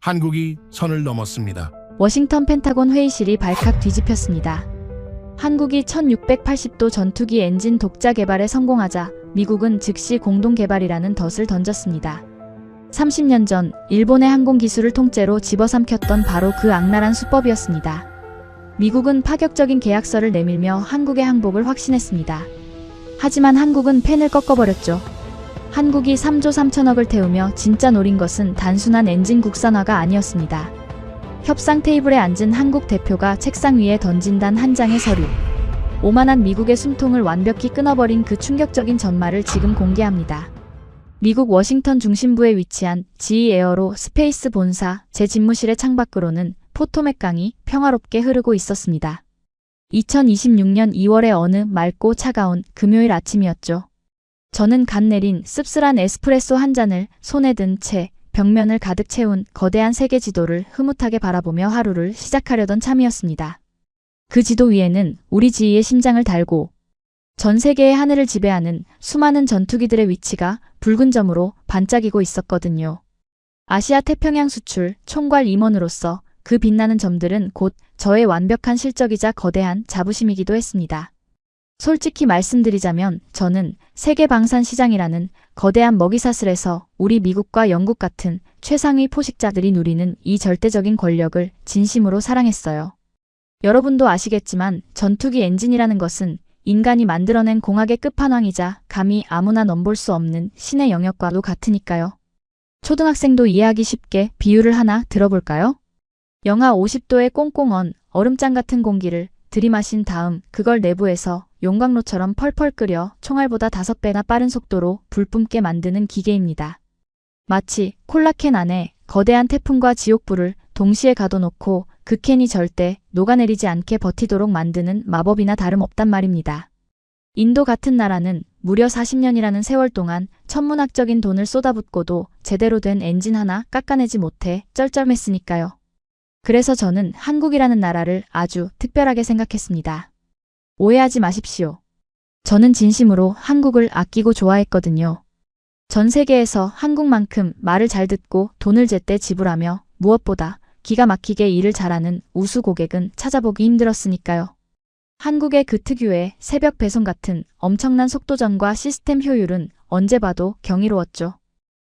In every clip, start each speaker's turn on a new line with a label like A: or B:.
A: 한국이 선을 넘었습니다.
B: 워싱턴 펜타곤 회의실이 발칵 뒤집혔습니다. 한국이 1680도 전투기 엔진 독자 개발에 성공하자 미국은 즉시 공동 개발이라는 덫을 던졌습니다. 30년 전 일본의 항공 기술을 통째로 집어삼켰던 바로 그 악랄한 수법이었습니다. 미국은 파격적인 계약서를 내밀며 한국의 항복을 확신했습니다. 하지만 한국은 펜을 꺾어버렸죠. 한국이 3조 3천억을 태우며 진짜 노린 것은 단순한 엔진 국산화가 아니었습니다. 협상 테이블에 앉은 한국 대표가 책상 위에 던진 단 한 장의 서류. 오만한 미국의 숨통을 완벽히 끊어버린 그 충격적인 전말을 지금 공개합니다. 미국 워싱턴 중심부에 위치한 GE 에어로 스페이스 본사 제 집무실의 창밖으로는 포토맥 강이 평화롭게 흐르고 있었습니다. 2026년 2월의 어느 맑고 차가운 금요일 아침이었죠. 저는 갓 내린 씁쓸한 에스프레소 한 잔을 손에 든 채 벽면을 가득 채운 거대한 세계 지도를 흐뭇하게 바라보며 하루를 시작하려던 참이었습니다. 그 지도 위에는 우리 지희의 심장을 달고 전 세계의 하늘을 지배하는 수많은 전투기들의 위치가 붉은 점으로 반짝이고 있었거든요. 아시아 태평양 수출 총괄 임원으로서 그 빛나는 점들은 곧 저의 완벽한 실적이자 거대한 자부심이기도 했습니다. 솔직히 말씀드리자면 저는 세계 방산 시장이라는 거대한 먹이사슬에서 우리 미국과 영국 같은 최상위 포식자들이 누리는 이 절대적인 권력을 진심으로 사랑했어요. 여러분도 아시겠지만 전투기 엔진이라는 것은 인간이 만들어낸 공학의 끝판왕이자 감히 아무나 넘볼 수 없는 신의 영역과도 같으니까요. 초등학생도 이해하기 쉽게 비유를 하나 들어볼까요? 영하 50도의 꽁꽁언 얼음장 같은 공기를 들이마신 다음 그걸 내부에서 용광로처럼 펄펄 끓여 총알보다 5배나 빠른 속도로 불뿜게 만드는 기계입니다. 마치 콜라캔 안에 거대한 태풍과 지옥불을 동시에 가둬놓고 그 캔이 절대 녹아내리지 않게 버티도록 만드는 마법이나 다름없단 말입니다. 인도 같은 나라는 무려 40년이라는 세월 동안 천문학적인 돈을 쏟아붓고도 제대로 된 엔진 하나 깎아내지 못해 쩔쩔맸으니까요. 그래서 저는 한국이라는 나라를 아주 특별하게 생각했습니다. 오해하지 마십시오. 저는 진심으로 한국을 아끼고 좋아했거든요. 전 세계에서 한국만큼 말을 잘 듣고 돈을 제때 지불하며 무엇보다 기가 막히게 일을 잘하는 우수 고객은 찾아보기 힘들었으니까요. 한국의 그 특유의 새벽 배송 같은 엄청난 속도전과 시스템 효율은 언제 봐도 경이로웠죠.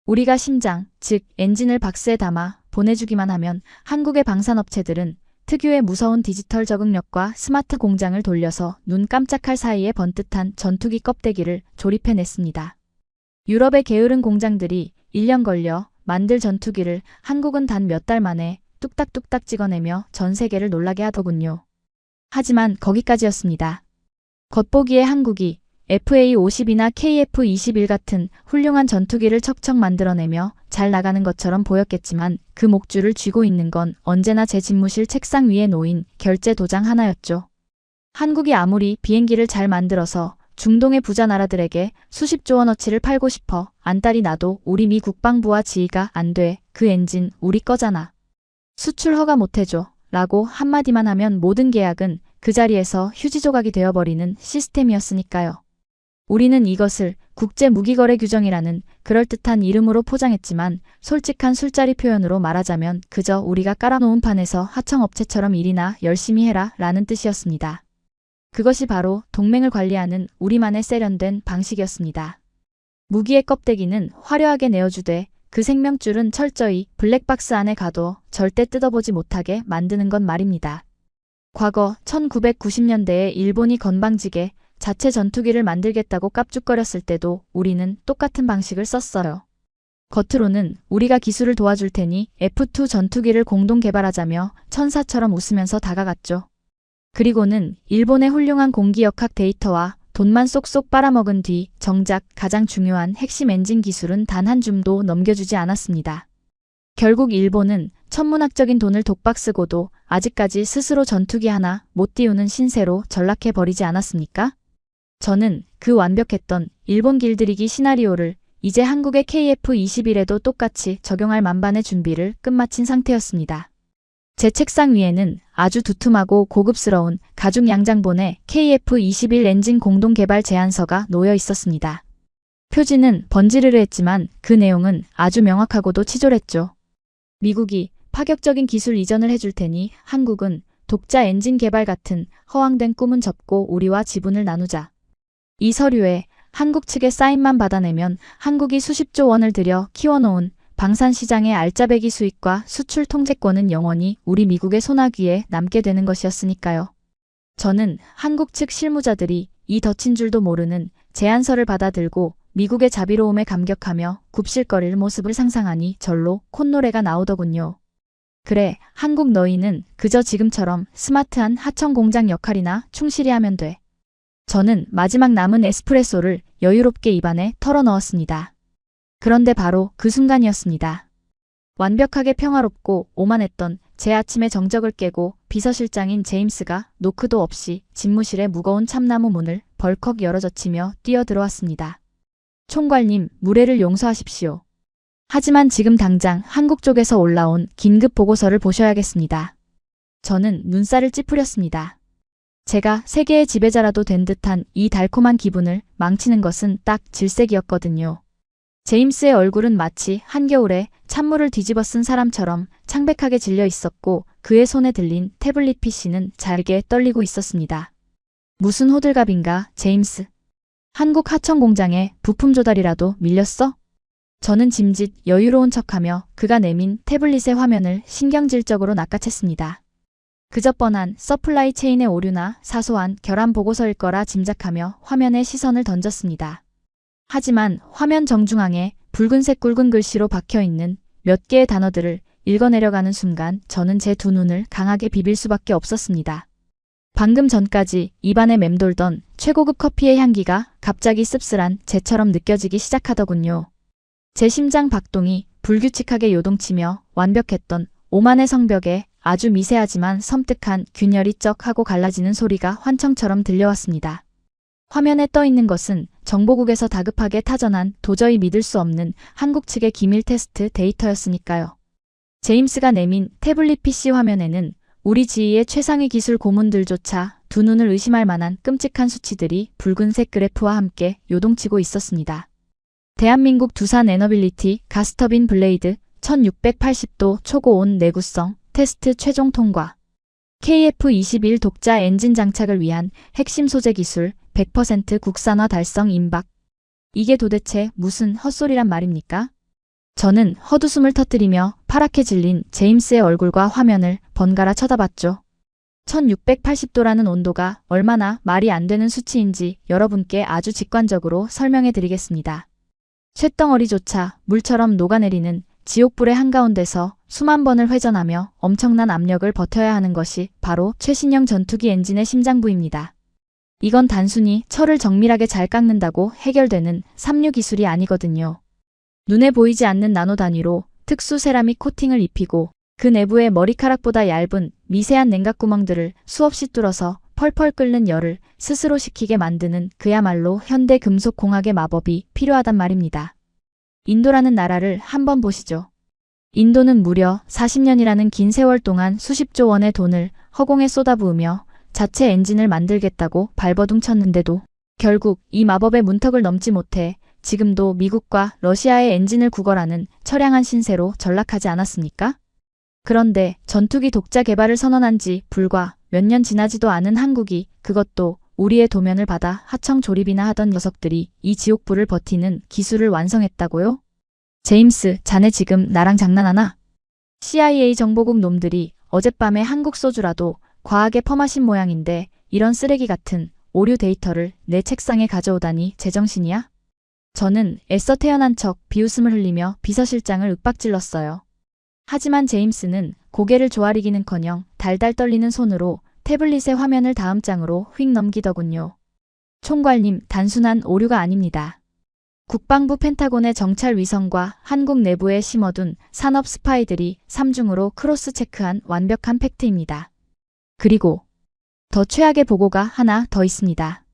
B: 우리가 심장, 즉 엔진을 박스에 담아 보내주기만 하면 한국의 방산업체들은 특유의 무서운 디지털 적응력과 스마트 공장을 돌려서 눈 깜짝할 사이에 번듯한 전투기 껍데기를 조립해냈습니다. 유럽의 게으른 공장들이 1년 걸려 만들 전투기를 한국은 단 몇 달 만에 뚝딱뚝딱 찍어내며 전 세계를 놀라게 하더군요. 하지만 거기까지였습니다. 겉보기에 한국이 FA-50이나 KF-21 같은 훌륭한 전투기를 척척 만들어내며 잘 나가는 것처럼 보였겠지만 그 목줄을 쥐고 있는 건 언제나 제 집무실 책상 위에 놓인 결제 도장 하나였죠. 한국이 아무리 비행기를 잘 만들어서 중동의 부자 나라들에게 수십조 원어치를 팔고 싶어 안달이 나도 우리 미 국방부와 지휘가 안 돼. 그 엔진 우리 거잖아. 수출 허가 못해줘. 라고 한마디만 하면 모든 계약은 그 자리에서 휴지 조각이 되어버리는 시스템이었으니까요. 우리는 이것을 국제무기거래 규정이라는 그럴듯한 이름으로 포장했지만 솔직한 술자리 표현으로 말하자면 그저 우리가 깔아놓은 판에서 하청업체처럼 일이나 열심히 해라 라는 뜻이었습니다. 그것이 바로 동맹을 관리하는 우리만의 세련된 방식이었습니다. 무기의 껍데기는 화려하게 내어주되 그 생명줄은 철저히 블랙박스 안에 가둬 절대 뜯어보지 못하게 만드는 건 말입니다. 과거 1990년대에 일본이 건방지게 자체 전투기를 만들겠다고 깝죽거렸을 때도 우리는 똑같은 방식을 썼어요. 겉으로는 우리가 기술을 도와줄 테니 F2 전투기를 공동 개발하자며 천사처럼 웃으면서 다가갔죠. 그리고는 일본의 훌륭한 공기역학 데이터와 돈만 쏙쏙 빨아먹은 뒤 정작 가장 중요한 핵심 엔진 기술은 단 한 줌도 넘겨주지 않았습니다. 결국 일본은 천문학적인 돈을 독박 쓰고도 아직까지 스스로 전투기 하나 못 띄우는 신세로 전락해버리지 않았습니까? 저는 그 완벽했던 일본 길들이기 시나리오를 이제 한국의 KF-21에도 똑같이 적용할 만반의 준비를 끝마친 상태였습니다. 제 책상 위에는 아주 두툼하고 고급스러운 가죽 양장본의 KF-21 엔진 공동 개발 제안서가 놓여 있었습니다. 표지는 번지르르했지만 그 내용은 아주 명확하고도 치졸했죠. 미국이 파격적인 기술 이전을 해줄 테니 한국은 독자 엔진 개발 같은 허황된 꿈은 접고 우리와 지분을 나누자. 이 서류에 한국 측의 사인만 받아내면 한국이 수십조 원을 들여 키워놓은 방산시장의 알짜배기 수익과 수출 통제권은 영원히 우리 미국의 손아귀에 남게 되는 것이었으니까요. 저는 한국 측 실무자들이 이 덫인 줄도 모르는 제안서를 받아들고 미국의 자비로움에 감격하며 굽실거릴 모습을 상상하니 절로 콧노래가 나오더군요. 그래, 한국 너희는 그저 지금처럼 스마트한 하청 공장 역할이나 충실히 하면 돼. 저는 마지막 남은 에스프레소를 여유롭게 입안에 털어넣었습니다. 그런데 바로 그 순간이었습니다. 완벽하게 평화롭고 오만했던 제 아침의 정적을 깨고 비서실장인 제임스가 노크도 없이 집무실의 무거운 참나무 문을 벌컥 열어젖히며 뛰어들어왔습니다. 총괄님, 무례를 용서하십시오. 하지만 지금 당장 한국 쪽에서 올라온 긴급 보고서를 보셔야겠습니다. 저는 눈살을 찌푸렸습니다. 제가 세계의 지배자라도 된 듯한 이 달콤한 기분을 망치는 것은 딱 질색이었거든요. 제임스의 얼굴은 마치 한겨울에 찬물을 뒤집어 쓴 사람처럼 창백하게 질려 있었고 그의 손에 들린 태블릿 PC는 잘게 떨리고 있었습니다. 무슨 호들갑인가, 제임스? 한국 하청 공장에 부품 조달이라도 밀렸어? 저는 짐짓 여유로운 척하며 그가 내민 태블릿의 화면을 신경질적으로 낚아챘습니다. 그저 뻔한 서플라이 체인의 오류나 사소한 결함 보고서일 거라 짐작하며 화면에 시선을 던졌습니다. 하지만 화면 정중앙에 붉은색 굵은 글씨로 박혀있는 몇 개의 단어들을 읽어내려가는 순간 저는 제 두 눈을 강하게 비빌 수밖에 없었습니다. 방금 전까지 입안에 맴돌던 최고급 커피의 향기가 갑자기 씁쓸한 재처럼 느껴지기 시작하더군요. 제 심장 박동이 불규칙하게 요동치며 완벽했던 오만의 성벽에 아주 미세하지만 섬뜩한 균열이 쩍 하고 갈라지는 소리가 환청처럼 들려왔습니다. 화면에 떠있는 것은 정보국에서 다급하게 타전한 도저히 믿을 수 없는 한국 측의 기밀 테스트 데이터였으니까요. 제임스가 내민 태블릿 PC 화면에는 우리 지휘의 최상위 기술 고문들조차 두 눈을 의심할 만한 끔찍한 수치들이 붉은색 그래프와 함께 요동치고 있었습니다. 대한민국 두산 에너빌리티 가스터빈 블레이드 1680도 초고온 내구성 테스트 최종 통과. KF-21 독자 엔진 장착을 위한 핵심 소재 기술 100% 국산화 달성 임박. 이게 도대체 무슨 헛소리란 말입니까? 저는 헛웃음을 터뜨리며 파랗게 질린 제임스의 얼굴과 화면을 번갈아 쳐다봤죠. 1680도라는 온도가 얼마나 말이 안 되는 수치인지 여러분께 아주 직관적으로 설명해 드리겠습니다. 쇳덩어리조차 물처럼 녹아내리는 지옥불의 한가운데서 수만 번을 회전하며 엄청난 압력을 버텨야 하는 것이 바로 최신형 전투기 엔진의 심장부입니다. 이건 단순히 철을 정밀하게 잘 깎는다고 해결되는 삼류 기술이 아니거든요. 눈에 보이지 않는 나노 단위로 특수 세라믹 코팅을 입히고 그 내부에 머리카락보다 얇은 미세한 냉각구멍들을 수없이 뚫어서 펄펄 끓는 열을 스스로 식히게 만드는 그야말로 현대 금속공학의 마법이 필요하단 말입니다. 인도라는 나라를 한번 보시죠. 인도는 무려 40년이라는 긴 세월 동안 수십조 원의 돈을 허공에 쏟아부으며 자체 엔진을 만들겠다고 발버둥 쳤는데도 결국 이 마법의 문턱을 넘지 못해 지금도 미국과 러시아의 엔진을 구걸하는 처량한 신세로 전락하지 않았습니까? 그런데 전투기 독자 개발을 선언한 지 불과 몇 년 지나지도 않은 한국이 그것도 우리의 도면을 받아 하청 조립이나 하던 녀석들이 이 지옥불을 버티는 기술을 완성했다고요? 제임스, 자네 지금 나랑 장난하나? CIA 정보국 놈들이 어젯밤에 한국 소주라도 과하게 퍼마신 모양인데 이런 쓰레기 같은 오류 데이터를 내 책상에 가져오다니 제정신이야? 저는 애써 태연한 척 비웃음을 흘리며 비서실장을 윽박질렀어요. 하지만 제임스는 고개를 조아리기는커녕 달달 떨리는 손으로 태블릿의 화면을 다음 장으로 휙 넘기더군요. 총괄님, 단순한 오류가 아닙니다. 국방부 펜타곤의 정찰 위성과 한국 내부에 심어둔 산업 스파이들이 삼중으로 크로스 체크한 완벽한 팩트입니다. 그리고 더 최악의 보고가 하나 더 있습니다.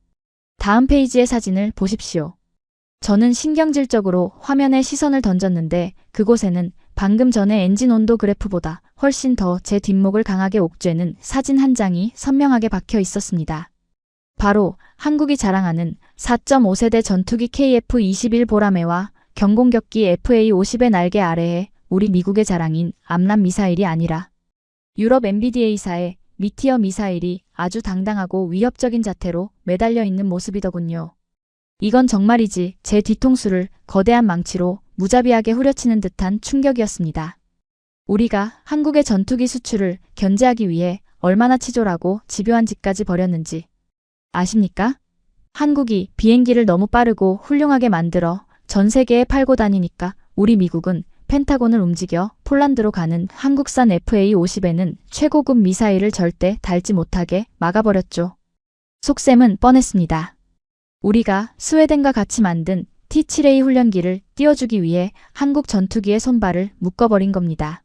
B: 다음 페이지의 사진을 보십시오. 저는 신경질적으로 화면에 시선을 던졌는데 그곳에는 방금 전에 엔진 온도 그래프보다 훨씬 더 제 뒷목을 강하게 옥죄는 사진 한 장이 선명하게 박혀 있었습니다. 바로 한국이 자랑하는 4.5세대 전투기 KF-21 보라매와 경공격기 FA-50의 날개 아래에 우리 미국의 자랑인 암람 미사일이 아니라 유럽 MBDA사의 미티어 미사일이 아주 당당하고 위협적인 자태로 매달려 있는 모습이더군요. 이건 정말이지 제 뒤통수를 거대한 망치로 무자비하게 후려치는 듯한 충격이었습니다. 우리가 한국의 전투기 수출을 견제하기 위해 얼마나 치졸하고 집요한 짓까지 벌였는지 아십니까? 한국이 비행기를 너무 빠르고 훌륭하게 만들어 전 세계에 팔고 다니니까 우리 미국은 펜타곤을 움직여 폴란드로 가는 한국산 FA-50에는 최고급 미사일을 절대 달지 못하게 막아버렸죠. 속셈은 뻔했습니다. 우리가 스웨덴과 같이 만든 T-7A 훈련기를 띄워주기 위해 한국 전투기의 손발을 묶어버린 겁니다.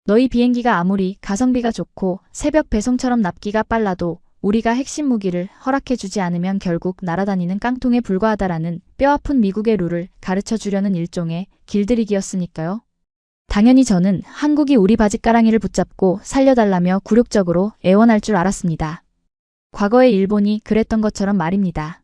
B: 너희 비행기가 아무리 가성비가 좋고 새벽 배송처럼 납기가 빨라도 우리가 핵심 무기를 허락해주지 않으면 결국 날아다니는 깡통에 불과하다라는 뼈아픈 미국의 룰을 가르쳐주려는 일종의 길들이기였으니까요. 당연히 저는 한국이 우리 바짓가랑이를 붙잡고 살려달라며 굴욕적으로 애원할 줄 알았습니다. 과거의 일본이 그랬던 것처럼 말입니다.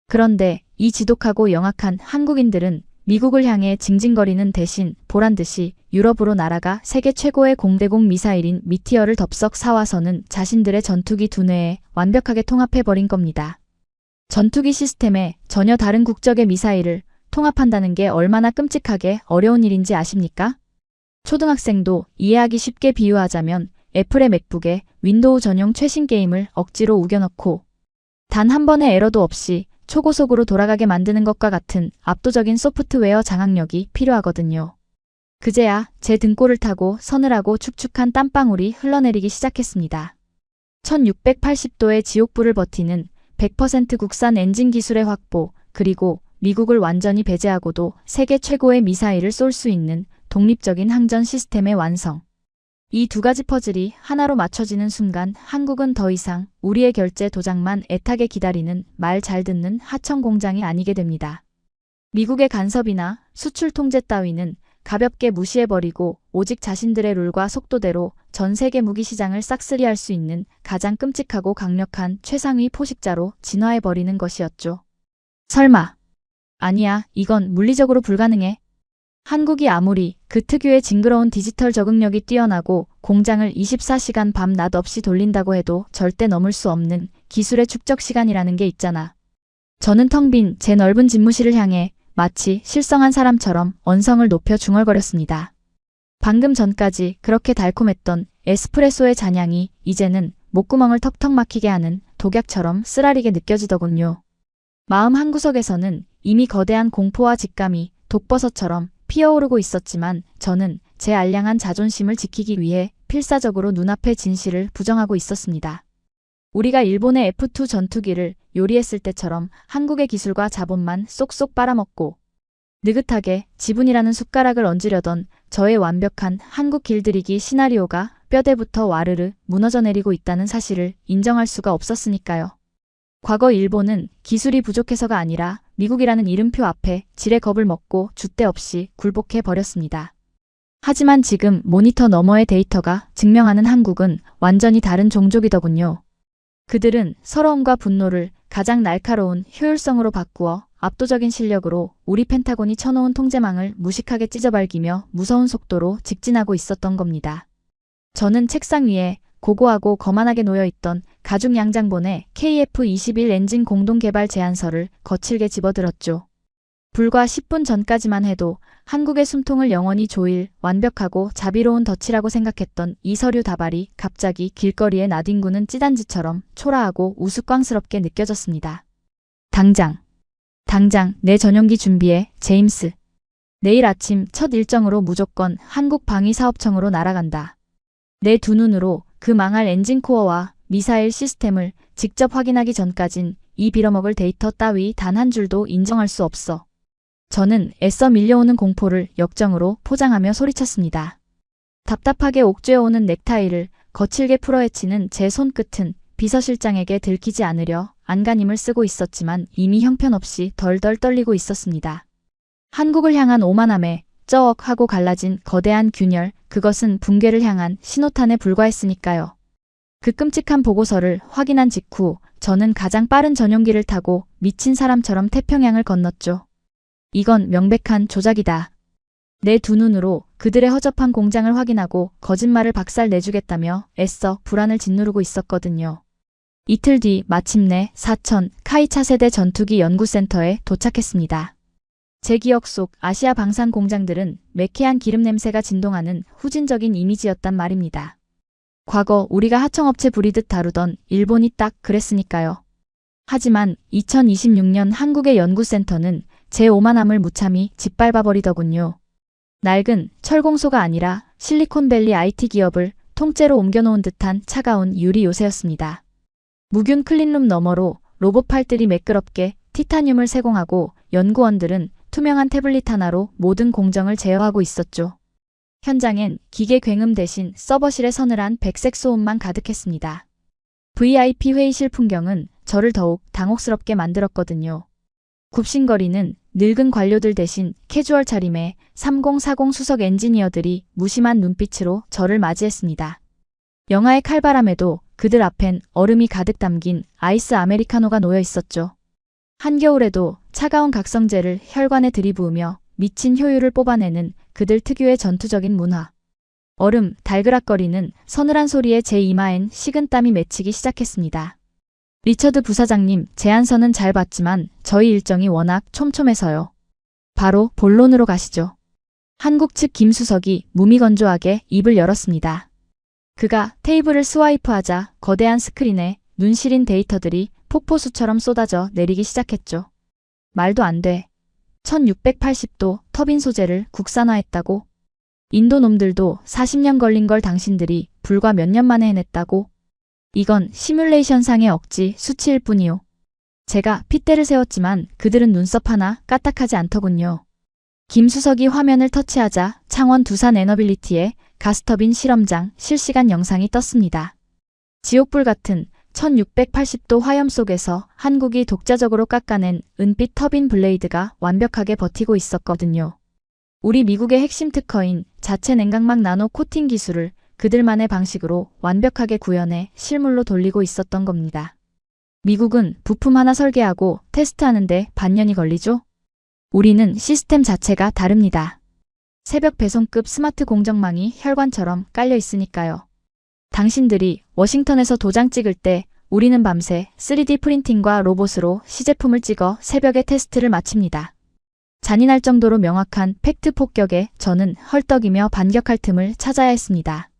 B: 그런데 이 지독하고 영악한 한국인들은 미국을 향해 징징거리는 대신 보란듯이 유럽으로 날아가 세계 최고의 공대공 미사일인 미티어를 덥석 사와서는 자신들의 전투기 두뇌에 완벽하게 통합해버린 겁니다. 전투기 시스템에 전혀 다른 국적의 미사일을 통합한다는 게 얼마나 끔찍하게 어려운 일인지 아십니까? 초등학생도 이해하기 쉽게 비유하자면 애플의 맥북에 윈도우 전용 최신 게임을 억지로 우겨넣고 단 한 번의 에러도 없이 초고속으로 돌아가게 만드는 것과 같은 압도적인 소프트웨어 장악력이 필요하거든요. 그제야 제 등골을 타고 서늘하고 축축한 땀방울이 흘러내리기 시작했습니다. 1680도의 지옥불을 버티는 100% 국산 엔진 기술의 확보, 그리고 미국을 완전히 배제하고도 세계 최고의 미사일을 쏠 수 있는 독립적인 항전 시스템의 완성. 이 두 가지 퍼즐이 하나로 맞춰지는 순간 한국은 더 이상 우리의 결제 도장만 애타게 기다리는 말 잘 듣는 하청 공장이 아니게 됩니다. 미국의 간섭이나 수출 통제 따위는 가볍게 무시해버리고 오직 자신들의 룰과 속도대로 전 세계 무기 시장을 싹쓸이할 수 있는 가장 끔찍하고 강력한 최상위 포식자로 진화해버리는 것이었죠. 설마. 아니야, 이건 물리적으로 불가능해. 한국이 아무리 그 특유의 징그러운 디지털 적응력이 뛰어나고 공장을 24시간 밤낮 없이 돌린다고 해도 절대 넘을 수 없는 기술의 축적 시간이라는 게 있잖아. 저는 텅 빈 제 넓은 집무실을 향해 마치 실성한 사람처럼 언성을 높여 중얼거렸습니다. 방금 전까지 그렇게 달콤했던 에스프레소의 잔향이 이제는 목구멍을 턱턱 막히게 하는 독약처럼 쓰라리게 느껴지더군요. 마음 한구석에서는 이미 거대한 공포와 직감이 독버섯처럼 피어오르고 있었지만 저는 제 알량한 자존심을 지키기 위해 필사적으로 눈앞의 진실을 부정하고 있었습니다. 우리가 일본의 F2 전투기를 요리했을 때처럼 한국의 기술과 자본만 쏙쏙 빨아먹고 느긋하게 지분이라는 숟가락을 얹으려던 저의 완벽한 한국 길들이기 시나리오가 뼈대부터 와르르 무너져 내리고 있다는 사실을 인정할 수가 없었으니까요. 과거 일본은 기술이 부족해서가 아니라 미국이라는 이름표 앞에 지레 겁을 먹고 줏대 없이 굴복해 버렸습니다. 하지만 지금 모니터 너머의 데이터가 증명하는 한국은 완전히 다른 종족이더군요. 그들은 서러움과 분노를 가장 날카로운 효율성으로 바꾸어 압도적인 실력으로 우리 펜타곤이 쳐놓은 통제망을 무식하게 찢어발기며 무서운 속도로 직진하고 있었던 겁니다. 저는 책상 위에 고고하고 거만하게 놓여있던 가죽 양장본의 KF-21 엔진 공동개발 제안서를 거칠게 집어들었죠. 불과 10분 전까지만 해도 한국의 숨통을 영원히 조일 완벽하고 자비로운 덫이라고 생각했던 이 서류 다발이 갑자기 길거리에 나뒹구는 찌단지처럼 초라하고 우스꽝스럽게 느껴졌습니다. 당장 내 전용기 준비해, 제임스. 내일 아침 첫 일정으로 무조건 한국방위사업청으로 날아간다. 내 두 눈으로 그 망할 엔진코어와 미사일 시스템을 직접 확인하기 전까진 이 빌어먹을 데이터 따위 단 한 줄도 인정할 수 없어. 저는 애써 밀려오는 공포를 역정으로 포장하며 소리쳤습니다. 답답하게 옥죄어오는 넥타이를 거칠게 풀어헤치는 제 손끝은 비서실장에게 들키지 않으려 안간힘을 쓰고 있었지만 이미 형편없이 덜덜 떨리고 있었습니다. 한국을 향한 오만함에 쩌억 하고 갈라진 거대한 균열, 그것은 붕괴를 향한 신호탄에 불과했으니까요. 그 끔찍한 보고서를 확인한 직후 저는 가장 빠른 전용기를 타고 미친 사람처럼 태평양을 건넜죠. 이건 명백한 조작이다. 내 두 눈으로 그들의 허접한 공장을 확인하고 거짓말을 박살 내주겠다며 애써 불안을 짓누르고 있었거든요. 이틀 뒤 마침내 사천 카이 차세대 전투기 연구센터에 도착했습니다. 제 기억 속 아시아 방산 공장들은 매캐한 기름 냄새가 진동하는 후진적인 이미지였단 말입니다. 과거 우리가 하청업체 부리듯 다루던 일본이 딱 그랬으니까요. 하지만 2026년 한국의 연구센터는 제 오만함을 무참히 짓밟아버리더군요. 낡은 철공소가 아니라 실리콘밸리 IT 기업을 통째로 옮겨놓은 듯한 차가운 유리 요새였습니다. 무균 클린룸 너머로 로봇팔들이 매끄럽게 티타늄을 세공하고 연구원들은 투명한 태블릿 하나로 모든 공정을 제어하고 있었죠. 현장엔 기계 굉음 대신 서버실의 서늘한 백색 소음만 가득했습니다. VIP 회의실 풍경은 저를 더욱 당혹스럽게 만들었거든요. 굽신거리는 늙은 관료들 대신 캐주얼 차림의 3040 수석 엔지니어들이 무심한 눈빛으로 저를 맞이했습니다. 영하의 칼바람에도 그들 앞엔 얼음이 가득 담긴 아이스 아메리카노가 놓여 있었죠. 한겨울에도 차가운 각성제를 혈관에 들이부으며 미친 효율을 뽑아내는 그들 특유의 전투적인 문화. 얼음 달그락거리는 서늘한 소리에 제 이마엔 식은땀이 맺히기 시작했습니다. 리처드 부사장님, 제안서는 잘 봤지만 저희 일정이 워낙 촘촘해서요. 바로 본론으로 가시죠. 한국 측 김수석이 무미건조하게 입을 열었습니다. 그가 테이블을 스와이프하자 거대한 스크린에 눈 시린 데이터들이 폭포수처럼 쏟아져 내리기 시작했죠. 말도 안 돼. 1680도 터빈 소재를 국산화했다고? 인도 놈들도 40년 걸린 걸 당신들이 불과 몇 년 만에 해냈다고? 이건 시뮬레이션상의 억지 수치일 뿐이요. 제가 핏대를 세웠지만 그들은 눈썹 하나 까딱하지 않더군요. 김수석이 화면을 터치하자 창원 두산 에너빌리티의 가스터빈 실험장 실시간 영상이 떴습니다. 지옥불 같은 1680도 화염 속에서 한국이 독자적으로 깎아낸 은빛 터빈 블레이드가 완벽하게 버티고 있었거든요. 우리 미국의 핵심 특허인 자체 냉각막 나노 코팅 기술을 그들만의 방식으로 완벽하게 구현해 실물로 돌리고 있었던 겁니다. 미국은 부품 하나 설계하고 테스트하는데 반년이 걸리죠? 우리는 시스템 자체가 다릅니다. 새벽 배송급 스마트 공정망이 혈관처럼 깔려 있으니까요. 당신들이 워싱턴에서 도장 찍을 때 우리는 밤새 3D 프린팅과 로봇으로 시제품을 찍어 새벽에 테스트를 마칩니다. 잔인할 정도로 명확한 팩트 폭격에 저는 헐떡이며 반격할 틈을 찾아야 했습니다.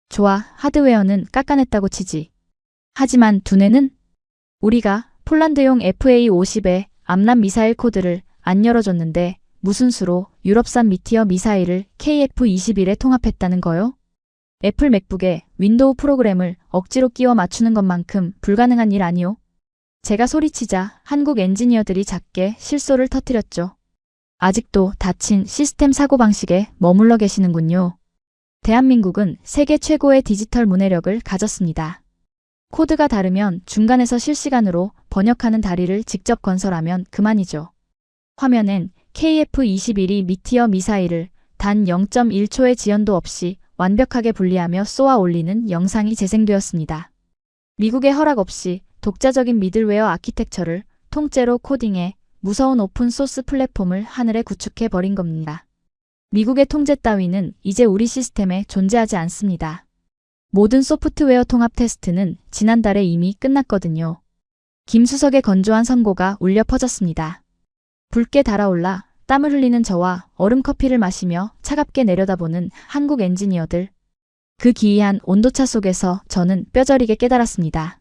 B: 좋아, 하드웨어는 깎아냈다고 치지. 하지만 두뇌는? 우리가 폴란드용 FA-50의 암람 미사일 코드를 안 열어줬는데 무슨 수로 유럽산 미티어 미사일을 KF-21에 통합했다는 거요? 애플 맥북에 윈도우 프로그램을 억지로 끼워 맞추는 것만큼 불가능한 일 아니오? 제가 소리치자 한국 엔지니어들이 작게 실소를 터뜨렸죠. 아직도 닫힌 시스템 사고방식에 머물러 계시는군요. 대한민국은 세계 최고의 디지털 문해력을 가졌습니다. 코드가 다르면 중간에서 실시간으로 번역하는 다리를 직접 건설하면 그만이죠. 화면엔 KF-21이 미티어 미사일을 단 0.1초의 지연도 없이 완벽하게 분리하며 쏘아 올리는 영상이 재생되었습니다. 미국의 허락 없이 독자적인 미들웨어 아키텍처를 통째로 코딩해 무서운 오픈소스 플랫폼을 하늘에 구축해 버린 겁니다. 미국의 통제 따위는 이제 우리 시스템에 존재하지 않습니다. 모든 소프트웨어 통합 테스트는 지난달에 이미 끝났거든요. 김수석의 건조한 선고가 울려 퍼졌습니다. 붉게 달아올라 땀을 흘리는 저와 얼음 커피를 마시며 차갑게 내려다보는 한국 엔지니어들. 그 기이한 온도차 속에서 저는 뼈저리게 깨달았습니다.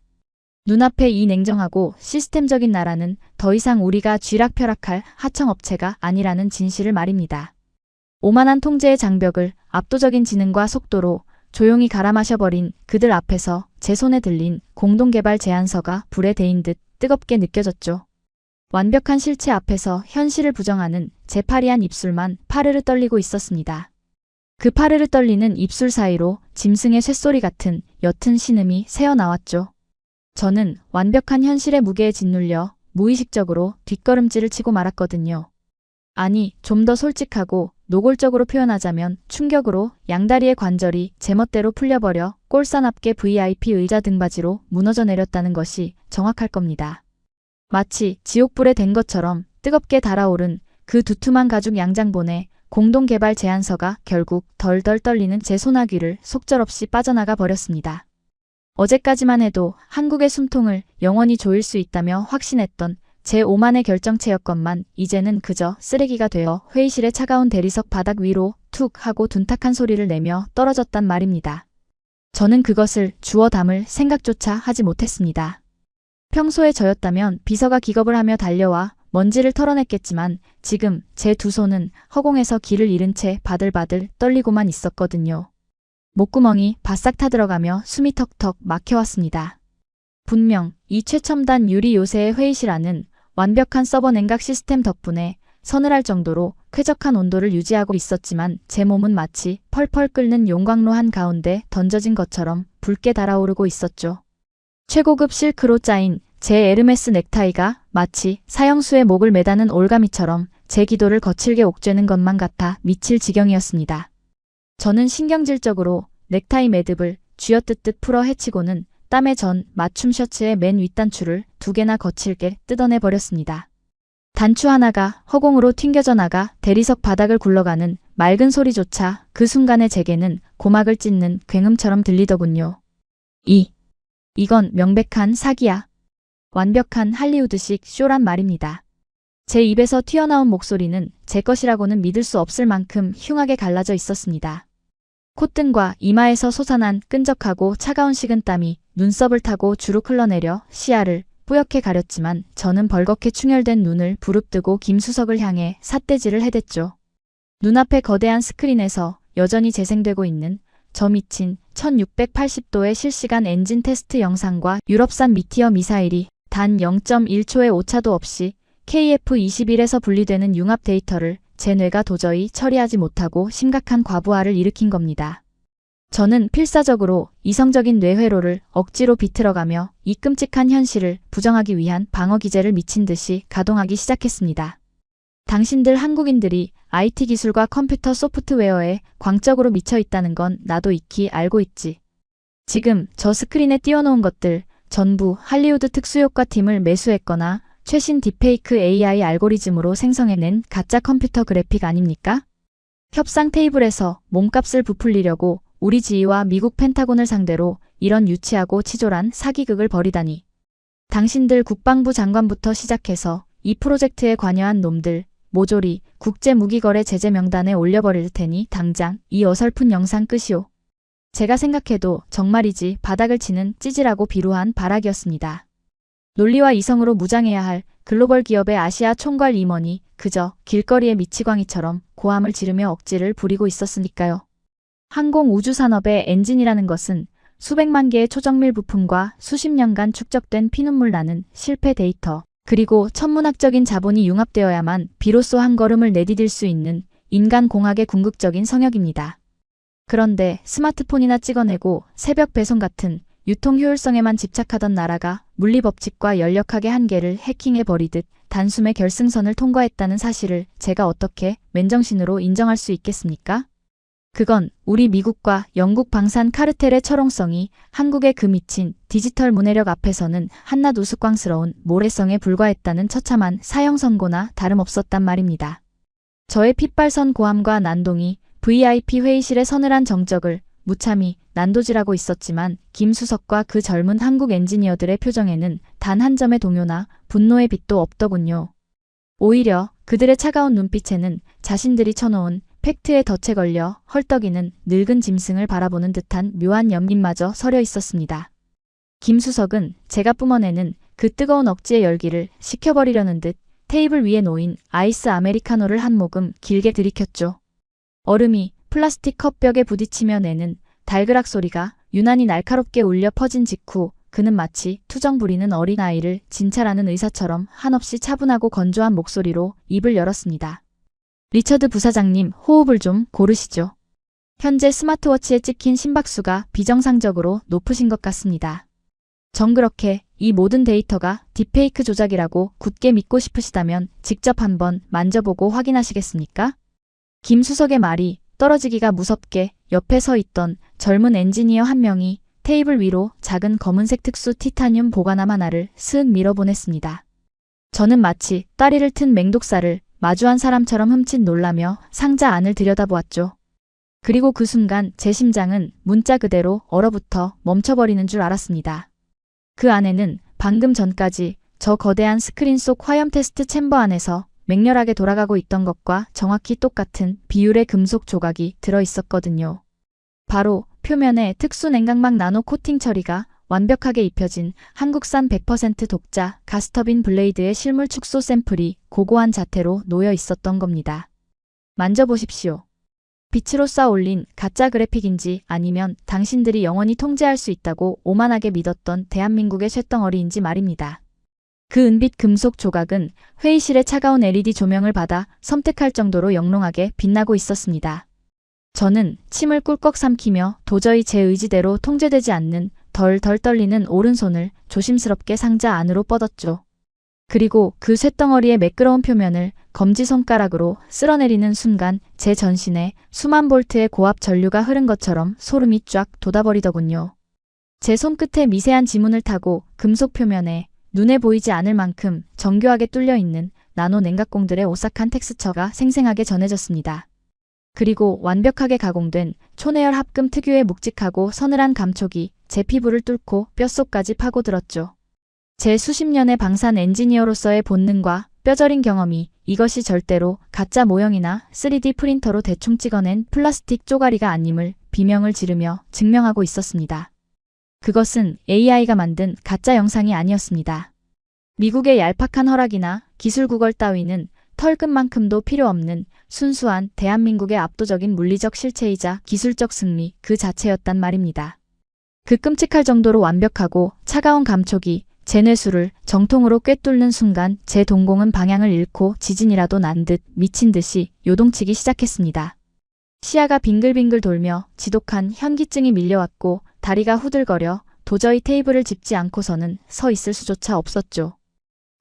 B: 눈앞에 이 냉정하고 시스템적인 나라는 더 이상 우리가 쥐락펴락할 하청업체가 아니라는 진실을 말입니다. 오만한 통제의 장벽을 압도적인 지능과 속도로 조용히 갈아마셔버린 그들 앞에서 제 손에 들린 공동개발 제안서가 불에 데인 듯 뜨겁게 느껴졌죠. 완벽한 실체 앞에서 현실을 부정하는 제 파리한 입술만 파르르 떨리고 있었습니다. 그 파르르 떨리는 입술 사이로 짐승의 쇳소리 같은 옅은 신음이 새어나왔죠. 저는 완벽한 현실의 무게에 짓눌려 무의식적으로 뒷걸음질을 치고 말았거든요. 아니, 좀 더 솔직하고 노골적으로 표현하자면 충격으로 양다리의 관절이 제멋대로 풀려버려 꼴사납게 VIP 의자 등받이로 무너져 내렸다는 것이 정확할 겁니다. 마치 지옥불에 댄 것처럼 뜨겁게 달아오른 그 두툼한 가죽 양장본에 공동개발 제안서가 결국 덜덜 떨리는 제 소나귀를 속절없이 빠져나가 버렸습니다. 어제까지만 해도 한국의 숨통을 영원히 조일 수 있다며 확신했던 제 오만의 결정체였건만 이제는 그저 쓰레기가 되어 회의실의 차가운 대리석 바닥 위로 툭 하고 둔탁한 소리를 내며 떨어졌단 말입니다. 저는 그것을 주워 담을 생각조차 하지 못했습니다. 평소에 저였다면 비서가 기겁을 하며 달려와 먼지를 털어냈겠지만 지금 제 두 손은 허공에서 길을 잃은 채 바들바들 떨리고만 있었거든요. 목구멍이 바싹 타들어가며 숨이 턱턱 막혀왔습니다. 분명 이 최첨단 유리 요새의 회의실 안은 완벽한 서버 냉각 시스템 덕분에 서늘할 정도로 쾌적한 온도를 유지하고 있었지만 제 몸은 마치 펄펄 끓는 용광로 한가운데 던져진 것처럼 붉게 달아오르고 있었죠. 최고급 실크로 짜인 제 에르메스 넥타이가 마치 사형수의 목을 매다는 올가미처럼 제 기도를 거칠게 옥죄는 것만 같아 미칠 지경이었습니다. 저는 신경질적으로 넥타이 매듭을 쥐어뜯듯 풀어 헤치고는 땀에 전 맞춤 셔츠의 맨 윗단추를 2개나 거칠게 뜯어내 버렸습니다. 단추 하나가 허공으로 튕겨져 나가 대리석 바닥을 굴러가는 맑은 소리조차 그 순간에 제게는 고막을 찢는 굉음처럼 들리더군요. 이건 명백한 사기야. 완벽한 할리우드식 쇼란 말입니다. 제 입에서 튀어나온 목소리는 제 것이라고는 믿을 수 없을 만큼 흉하게 갈라져 있었습니다. 콧등과 이마에서 솟아난 끈적하고 차가운 식은땀이 눈썹을 타고 주룩 흘러내려 시야를 뿌옇게 가렸지만 저는 벌겋게 충혈된 눈을 부릅뜨고 김수석을 향해 삿대질을 해댔죠. 눈앞의 거대한 스크린에서 여전히 재생되고 있는 저 미친 1680도의 실시간 엔진 테스트 영상과 유럽산 미티어 미사일이 단 0.1초의 오차도 없이 KF-21에서 분리되는 융합 데이터를 제 뇌가 도저히 처리하지 못하고 심각한 과부하를 일으킨 겁니다. 저는 필사적으로 이성적인 뇌회로를 억지로 비틀어가며 이 끔찍한 현실을 부정하기 위한 방어 기제를 미친 듯이 가동하기 시작했습니다. 당신들 한국인들이 IT 기술과 컴퓨터 소프트웨어에 광적으로 미쳐 있다는 건 나도 익히 알고 있지. 지금 저 스크린에 띄워놓은 것들 전부 할리우드 특수효과 팀을 매수했거나 최신 딥페이크 AI 알고리즘으로 생성해낸 가짜 컴퓨터 그래픽 아닙니까? 협상 테이블에서 몸값을 부풀리려고 우리 지휘와 미국 펜타곤을 상대로 이런 유치하고 치졸한 사기극을 벌이다니. 당신들 국방부 장관부터 시작해서 이 프로젝트에 관여한 놈들 모조리 국제무기거래 제재 명단에 올려버릴 테니 당장 이 어설픈 영상 끄시오. 제가 생각해도 정말이지 바닥을 치는 찌질하고 비루한 발악이었습니다. 논리와 이성으로 무장해야 할 글로벌 기업의 아시아 총괄 임원이 그저 길거리의 미치광이처럼 고함을 지르며 억지를 부리고 있었으니까요. 항공우주산업의 엔진이라는 것은 수백만 개의 초정밀 부품과 수십 년간 축적된 피눈물 나는 실패 데이터, 그리고 천문학적인 자본이 융합되어야만 비로소 한 걸음을 내디딜 수 있는 인간공학의 궁극적인 성역입니다. 그런데 스마트폰이나 찍어내고 새벽 배송 같은 유통 효율성에만 집착하던 나라가 물리법칙과 연력학의 한계를 해킹해버리듯 단숨에 결승선을 통과했다는 사실을 제가 어떻게 맨정신으로 인정할 수 있겠습니까? 그건 우리 미국과 영국 방산 카르텔의 철옹성이 한국의 그 미친 디지털 문해력 앞에서는 한낱 우스꽝스러운 모래성에 불과했다는 처참한 사형 선고나 다름없었단 말입니다. 저의 핏발선 고함과 난동이 VIP 회의실의 서늘한 정적을 무참히 난도질하고 있었지만 김수석과 그 젊은 한국 엔지니어들의 표정에는 단 한 점의 동요나 분노의 빛도 없더군요. 오히려 그들의 차가운 눈빛에는 자신들이 쳐놓은 팩트에 덫에 걸려 헐떡이는 늙은 짐승을 바라보는 듯한 묘한 연민마저 서려 있었습니다. 김수석은 제가 뿜어내는 그 뜨거운 억지의 열기를 식혀버리려는 듯 테이블 위에 놓인 아이스 아메리카노를 한 모금 길게 들이켰죠. 얼음이 플라스틱 컵벽에 부딪히며 내는 달그락 소리가 유난히 날카롭게 울려 퍼진 직후 그는 마치 투정 부리는 어린아이를 진찰하는 의사처럼 한없이 차분하고 건조한 목소리로 입을 열었습니다. 리처드 부사장님, 호흡을 좀 고르시죠. 현재 스마트워치에 찍힌 심박수가 비정상적으로 높으신 것 같습니다. 정그렇게 이 모든 데이터가 딥페이크 조작이라고 굳게 믿고 싶으시다면 직접 한번 만져보고 확인하시겠습니까? 김수석의 말이 떨어지기가 무섭게 옆에 서 있던 젊은 엔지니어 한 명이 테이블 위로 작은 검은색 특수 티타늄 보관함 하나를 스은 밀어보냈습니다. 저는 마치 다리를 튼 맹독사를 마주한 사람처럼 흠칫 놀라며 상자 안을 들여다보았죠. 그리고 그 순간 제 심장은 문자 그대로 얼어붙어 멈춰버리는 줄 알았습니다. 그 안에는 방금 전까지 저 거대한 스크린 속 화염 테스트 챔버 안에서 맹렬하게 돌아가고 있던 것과 정확히 똑같은 비율의 금속 조각이 들어 있었거든요. 바로 표면에 특수 냉각막 나노 코팅 처리가 완벽하게 입혀진 한국산 100% 독자 가스터빈 블레이드의 실물 축소 샘플이 고고한 자태로 놓여 있었던 겁니다. 만져보십시오. 빛으로 쌓아 올린 가짜 그래픽인지 아니면 당신들이 영원히 통제할 수 있다고 오만하게 믿었던 대한민국의 쇳덩어리인지 말입니다. 그 은빛 금속 조각은 회의실의 차가운 LED 조명을 받아 섬뜩할 정도로 영롱하게 빛나고 있었습니다. 저는 침을 꿀꺽 삼키며 도저히 제 의지대로 통제되지 않는 덜덜 떨리는 오른손을 조심스럽게 상자 안으로 뻗었죠. 그리고 그 쇳덩어리의 매끄러운 표면을 검지손가락으로 쓸어내리는 순간 제 전신에 수만 볼트의 고압 전류가 흐른 것처럼 소름이 쫙 돋아버리더군요. 제 손끝에 미세한 지문을 타고 금속 표면에 눈에 보이지 않을 만큼 정교하게 뚫려있는 나노 냉각공들의 오싹한 텍스처가 생생하게 전해졌습니다. 그리고 완벽하게 가공된 초내열 합금 특유의 묵직하고 서늘한 감촉이 제 피부를 뚫고 뼛속까지 파고들었죠. 제 수십 년의 방산 엔지니어로서의 본능과 뼈저린 경험이 이것이 절대로 가짜 모형이나 3D 프린터로 대충 찍어낸 플라스틱 쪼가리가 아님을 비명을 지르며 증명하고 있었습니다. 그것은 AI가 만든 가짜 영상이 아니었습니다. 미국의 얄팍한 허락이나 기술 구걸 따위는 털끝만큼도 필요 없는 순수한 대한민국의 압도적인 물리적 실체이자 기술적 승리 그 자체였단 말입니다. 그 끔찍할 정도로 완벽하고 차가운 감촉이 제 뇌수를 정통으로 꿰뚫는 순간 제 동공은 방향을 잃고 지진이라도 난 듯 미친 듯이 요동치기 시작했습니다. 시야가 빙글빙글 돌며 지독한 현기증이 밀려왔고 다리가 후들거려 도저히 테이블을 짚지 않고서는 서 있을 수조차 없었죠.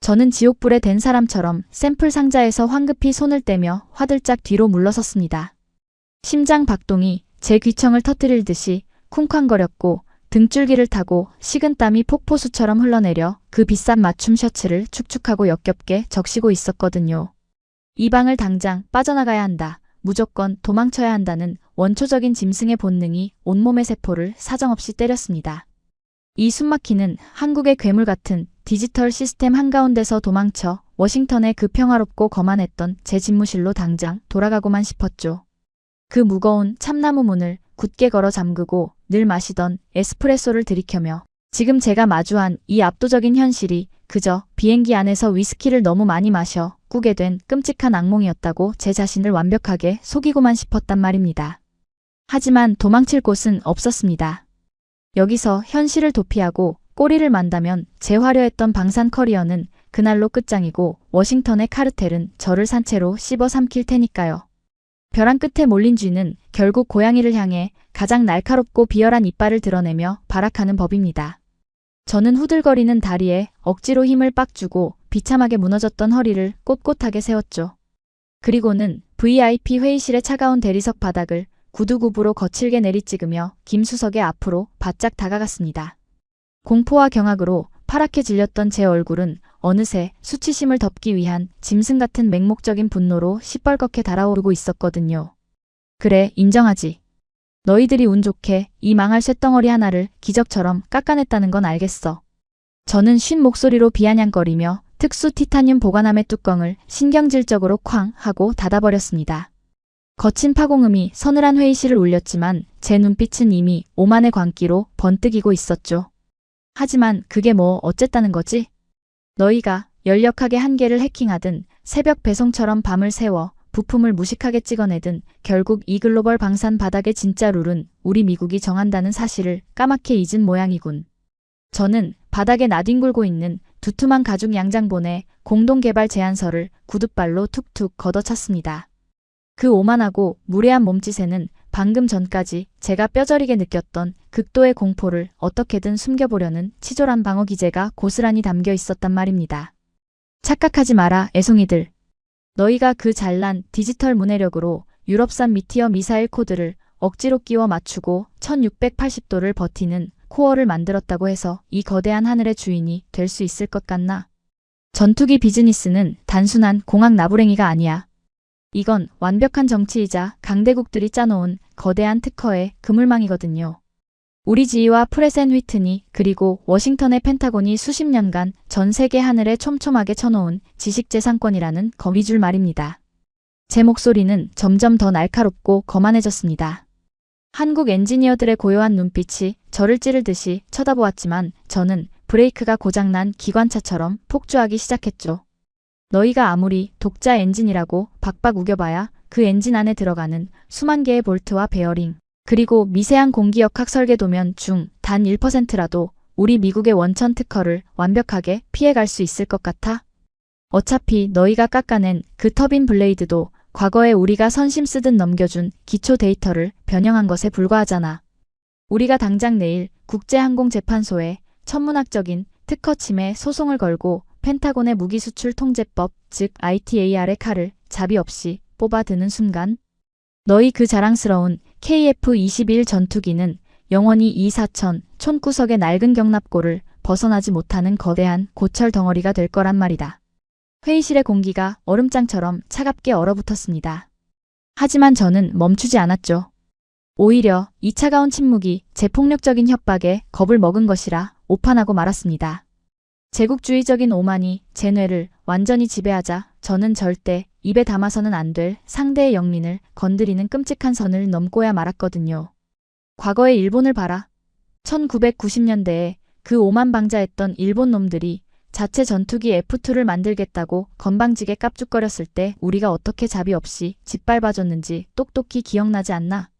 B: 저는 지옥불에 댄 사람처럼 샘플 상자에서 황급히 손을 떼며 화들짝 뒤로 물러섰습니다. 심장 박동이 제 귀청을 터뜨릴 듯이 쿵쾅거렸고 등줄기를 타고 식은땀이 폭포수처럼 흘러내려 그 비싼 맞춤 셔츠를 축축하고 역겹게 적시고 있었거든요. 이 방을 당장 빠져나가야 한다. 무조건 도망쳐야 한다는 원초적인 짐승의 본능이 온몸의 세포를 사정없이 때렸습니다. 이 숨막히는 한국의 괴물 같은 디지털 시스템 한가운데서 도망쳐 워싱턴의 그 평화롭고 거만했던 제 집무실로 당장 돌아가고만 싶었죠. 그 무거운 참나무 문을 굳게 걸어 잠그고 늘 마시던 에스프레소를 들이켜며 지금 제가 마주한 이 압도적인 현실이 그저 비행기 안에서 위스키를 너무 많이 마셔 꾸게 된 끔찍한 악몽이었다고 제 자신을 완벽하게 속이고만 싶었단 말입니다. 하지만 도망칠 곳은 없었습니다. 여기서 현실을 도피하고 꼬리를 만다면 제 화려했던 방산 커리어는 그날로 끝장이고 워싱턴의 카르텔은 저를 산채로 씹어 삼킬 테니까요. 벼랑 끝에 몰린 쥐는 결국 고양이를 향해 가장 날카롭고 비열한 이빨을 드러내며 발악하는 법입니다. 저는 후들거리는 다리에 억지로 힘을 빡 주고 비참하게 무너졌던 허리를 꼿꼿하게 세웠죠. 그리고는 VIP 회의실의 차가운 대리석 바닥을 구두굽으로 거칠게 내리찍으며 김수석의 앞으로 바짝 다가갔습니다. 공포와 경악으로 파랗게 질렸던 제 얼굴은 어느새 수치심을 덮기 위한 짐승 같은 맹목적인 분노로 시뻘겋게 달아오르고 있었거든요. 그래, 인정하지. 너희들이 운 좋게 이 망할 쇳덩어리 하나를 기적처럼 깎아냈다는 건 알겠어. 저는 쉰 목소리로 비아냥거리며 특수 티타늄 보관함의 뚜껑을 신경질적으로 쾅 하고 닫아버렸습니다. 거친 파공음이 서늘한 회의실을 울렸지만 제 눈빛은 이미 오만의 광기로 번뜩이고 있었죠. 하지만 그게 뭐 어쨌다는 거지? 너희가 열역하게 한계를 해킹하든 새벽 배송처럼 밤을 새워 부품을 무식하게 찍어내든 결국 이 글로벌 방산 바닥의 진짜 룰은 우리 미국이 정한다는 사실을 까맣게 잊은 모양이군. 저는 바닥에 나뒹굴고 있는 두툼한 가죽 양장본에 공동개발 제안서를 구둣발로 툭툭 걷어찼습니다. 그 오만하고 무례한 몸짓에는 방금 전까지 제가 뼈저리게 느꼈던 극도의 공포를 어떻게든 숨겨보려는 치졸한 방어 기제가 고스란히 담겨 있었단 말입니다. 착각하지 마라, 애송이들. 너희가 그 잘난 디지털 문해력으로 유럽산 미티어 미사일 코드를 억지로 끼워 맞추고 1680도를 버티는 코어를 만들었다고 해서 이 거대한 하늘의 주인이 될 수 있을 것 같나? 전투기 비즈니스는 단순한 공학 나부랭이가 아니야. 이건 완벽한 정치이자 강대국들이 짜놓은 거대한 특허의 그물망이거든요. 우리 지휘와 프렛 앤 휘트니 그리고 워싱턴의 펜타곤이 수십 년간 전 세계 하늘에 촘촘하게 쳐놓은 지식재산권이라는 거미줄 말입니다. 제 목소리는 점점 더 날카롭고 거만해졌습니다. 한국 엔지니어들의 고요한 눈빛이 저를 찌르듯이 쳐다보았지만 저는 브레이크가 고장난 기관차처럼 폭주하기 시작했죠. 너희가 아무리 독자 엔진이라고 박박 우겨봐야 그 엔진 안에 들어가는 수만 개의 볼트와 베어링, 그리고 미세한 공기역학 설계도면 중 단 1%라도 우리 미국의 원천 특허를 완벽하게 피해갈 수 있을 것 같아? 어차피 너희가 깎아낸 그 터빈 블레이드도 과거에 우리가 선심 쓰듯 넘겨준 기초 데이터를 변형한 것에 불과하잖아. 우리가 당장 내일 국제항공재판소에 천문학적인 특허 침해 소송을 걸고 펜타곤의 무기수출 통제법, 즉 ITAR의 칼을 자비 없이 뽑아드는 순간 너희 그 자랑스러운 KF-21 전투기는 영원히 이 사천 촌구석의 낡은 경납고를 벗어나지 못하는 거대한 고철 덩어리가 될 거란 말이다. 회의실의 공기가 얼음장처럼 차갑게 얼어붙었습니다. 하지만 저는 멈추지 않았죠. 오히려 이 차가운 침묵이 제 폭력적인 협박에 겁을 먹은 것이라 오판하고 말았습니다. 제국주의적인 오만이 제 뇌를 완전히 지배하자 저는 절대 입에 담아서는 안 될 상대의 영린을 건드리는 끔찍한 선을 넘고야 말았거든요. 과거의 일본을 봐라. 1990년대에 그 오만방자했던 일본 놈들이 자체 전투기 F2를 만들겠다고 건방지게 깝죽거렸을 때 우리가 어떻게 자비 없이 짓밟아줬는지 똑똑히 기억나지 않나?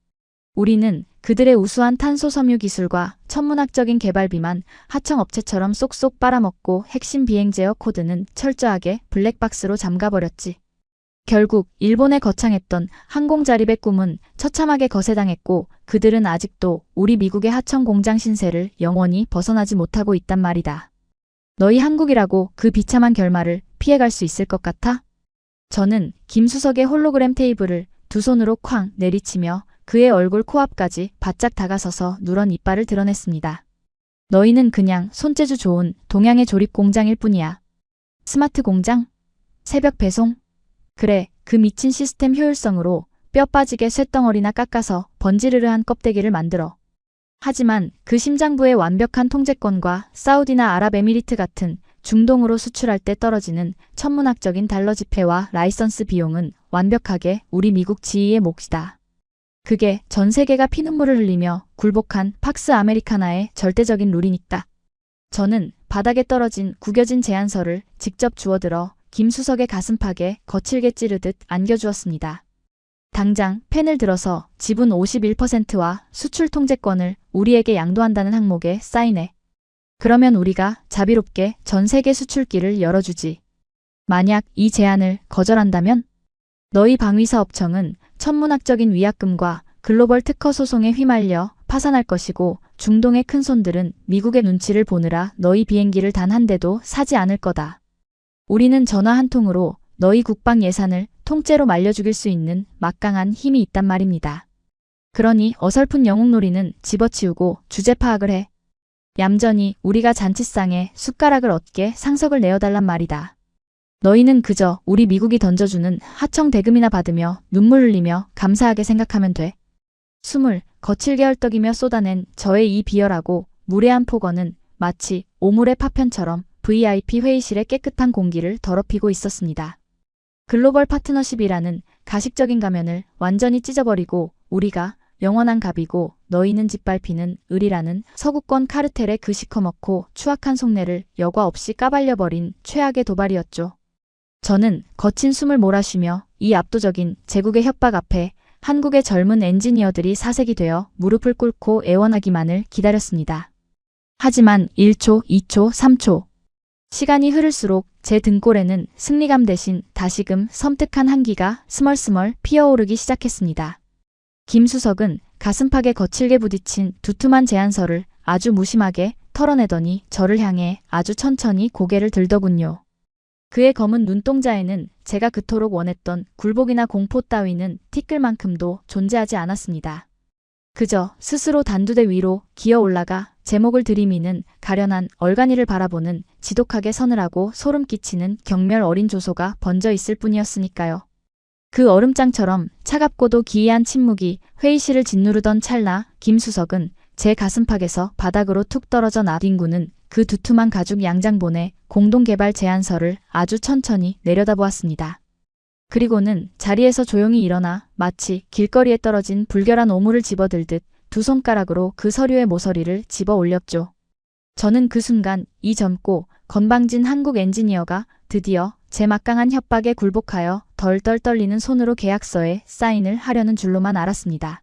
B: 우리는 그들의 우수한 탄소 섬유 기술과 천문학적인 개발비만 하청업체처럼 쏙쏙 빨아먹고 핵심 비행 제어 코드는 철저하게 블랙박스로 잠가버렸지. 결국 일본의 거창했던 항공자립의 꿈은 처참하게 거세당했고 그들은 아직도 우리 미국의 하청 공장 신세를 영원히 벗어나지 못하고 있단 말이다. 너희 한국이라고 그 비참한 결말을 피해갈 수 있을 것 같아? 저는 김수석의 홀로그램 테이블을 두 손으로 쾅 내리치며 그의 얼굴 코앞까지 바짝 다가서서 누런 이빨을 드러냈습니다. 너희는 그냥 손재주 좋은 동양의 조립 공장일 뿐이야. 스마트 공장? 새벽 배송? 그래, 그 미친 시스템 효율성으로 뼈 빠지게 쇳덩어리나 깎아서 번지르르한 껍데기를 만들어. 하지만 그 심장부의 완벽한 통제권과 사우디나 아랍에미리트 같은 중동으로 수출할 때 떨어지는 천문학적인 달러 지폐와 라이선스 비용은 완벽하게 우리 미국 지휘의 몫이다. 그게 전 세계가 피눈물을 흘리며 굴복한 팍스 아메리카나의 절대적인 룰이니까. 저는 바닥에 떨어진 구겨진 제안서를 직접 주워들어 김수석의 가슴팍에 거칠게 찌르듯 안겨주었습니다. 당장 펜을 들어서 지분 51%와 수출 통제권을 우리에게 양도한다는 항목에 사인해. 그러면 우리가 자비롭게 전 세계 수출길을 열어주지. 만약 이 제안을 거절한다면 너희 방위사업청은 천문학적인 위약금과 글로벌 특허 소송에 휘말려 파산할 것이고 중동의 큰손들은 미국의 눈치를 보느라 너희 비행기를 단 한 대도 사지 않을 거다. 우리는 전화 한 통으로 너희 국방 예산을 통째로 말려 죽일 수 있는 막강한 힘이 있단 말입니다. 그러니 어설픈 영웅놀이는 집어치우고 주제 파악을 해. 얌전히 우리가 잔치상에 숟가락을 얻게 상석을 내어달란 말이다. 너희는 그저 우리 미국이 던져주는 하청 대금이나 받으며 눈물 흘리며 감사하게 생각하면 돼. 숨을 거칠게 헐떡이며 쏟아낸 저의 이 비열하고 무례한 폭언은 마치 오물의 파편처럼 VIP 회의실의 깨끗한 공기를 더럽히고 있었습니다. 글로벌 파트너십이라는 가식적인 가면을 완전히 찢어버리고 우리가 영원한 갑이고 너희는 짓밟히는 을이라는 서구권 카르텔의 그 시커멓고 추악한 속내를 여과 없이 까발려버린 최악의 도발이었죠. 저는 거친 숨을 몰아쉬며 이 압도적인 제국의 협박 앞에 한국의 젊은 엔지니어들이 사색이 되어 무릎을 꿇고 애원하기만을 기다렸습니다. 하지만 1초, 2초, 3초. 시간이 흐를수록 제 등골에는 승리감 대신 다시금 섬뜩한 한기가 스멀스멀 피어오르기 시작했습니다. 김수석은 가슴팍에 거칠게 부딪힌 두툼한 제안서를 아주 무심하게 털어내더니 저를 향해 아주 천천히 고개를 들더군요. 그의 검은 눈동자에는 제가 그토록 원했던 굴복이나 공포 따위는 티끌만큼도 존재하지 않았습니다. 그저 스스로 단두대 위로 기어 올라가 제목을 들이미는 가련한 얼간이를 바라보는 지독하게 서늘하고 소름 끼치는 경멸 어린 조소가 번져 있을 뿐이었으니까요. 그 얼음장처럼 차갑고도 기이한 침묵이 회의실을 짓누르던 찰나 김수석은 제 가슴팍에서 바닥으로 툭 떨어져 나뒹구는 그 두툼한 가죽 양장본의 공동개발 제안서를 아주 천천히 내려다보았습니다. 그리고는 자리에서 조용히 일어나 마치 길거리에 떨어진 불결한 오물을 집어들듯 두 손가락으로 그 서류의 모서리를 집어 올렸죠. 저는 그 순간 이 젊고 건방진 한국 엔지니어가 드디어 제 막강한 협박에 굴복하여 덜덜 떨리는 손으로 계약서에 사인을 하려는 줄로만 알았습니다.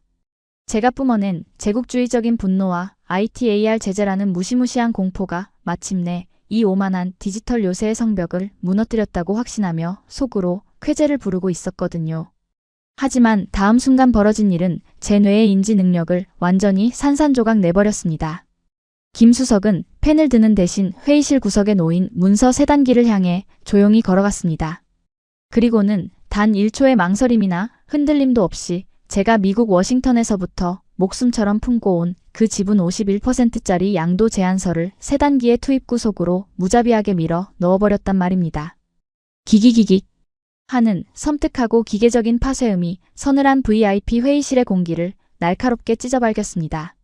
B: 제가 뿜어낸 제국주의적인 분노와 ITAR 제재라는 무시무시한 공포가 마침내 이 오만한 디지털 요새의 성벽을 무너뜨렸다고 확신하며 속으로 쾌재를 부르고 있었거든요. 하지만 다음 순간 벌어진 일은 제 뇌의 인지 능력을 완전히 산산조각 내버렸습니다. 김수석은 펜을 드는 대신 회의실 구석에 놓인 문서 세 단기를 향해 조용히 걸어갔습니다. 그리고는 단 1초의 망설임이나 흔들림도 없이 제가 미국 워싱턴에서부터 목숨처럼 품고 온 그 지분 51%짜리 양도 제안서를 세 단기의 투입구 속으로 무자비하게 밀어 넣어버렸단 말입니다. 기기기기 하는 섬뜩하고 기계적인 파쇄음이 서늘한 VIP 회의실의 공기를 날카롭게 찢어발겼습니다.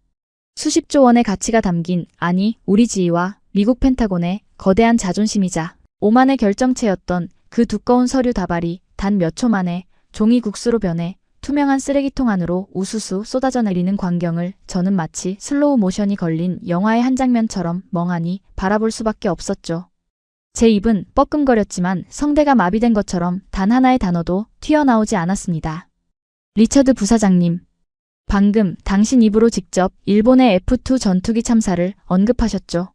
B: 수십조 원의 가치가 담긴, 아니 우리 지위와 미국 펜타곤의 거대한 자존심이자 오만의 결정체였던 그 두꺼운 서류 다발이 단 몇 초 만에 종이 국수로 변해 투명한 쓰레기통 안으로 우수수 쏟아져 내리는 광경을 저는 마치 슬로우 모션이 걸린 영화의 한 장면처럼 멍하니 바라볼 수밖에 없었죠. 제 입은 뻐끔거렸지만 성대가 마비된 것처럼 단 하나의 단어도 튀어나오지 않았습니다. 리처드 부사장님, 방금 당신 입으로 직접 일본의 F2 전투기 참사를 언급하셨죠.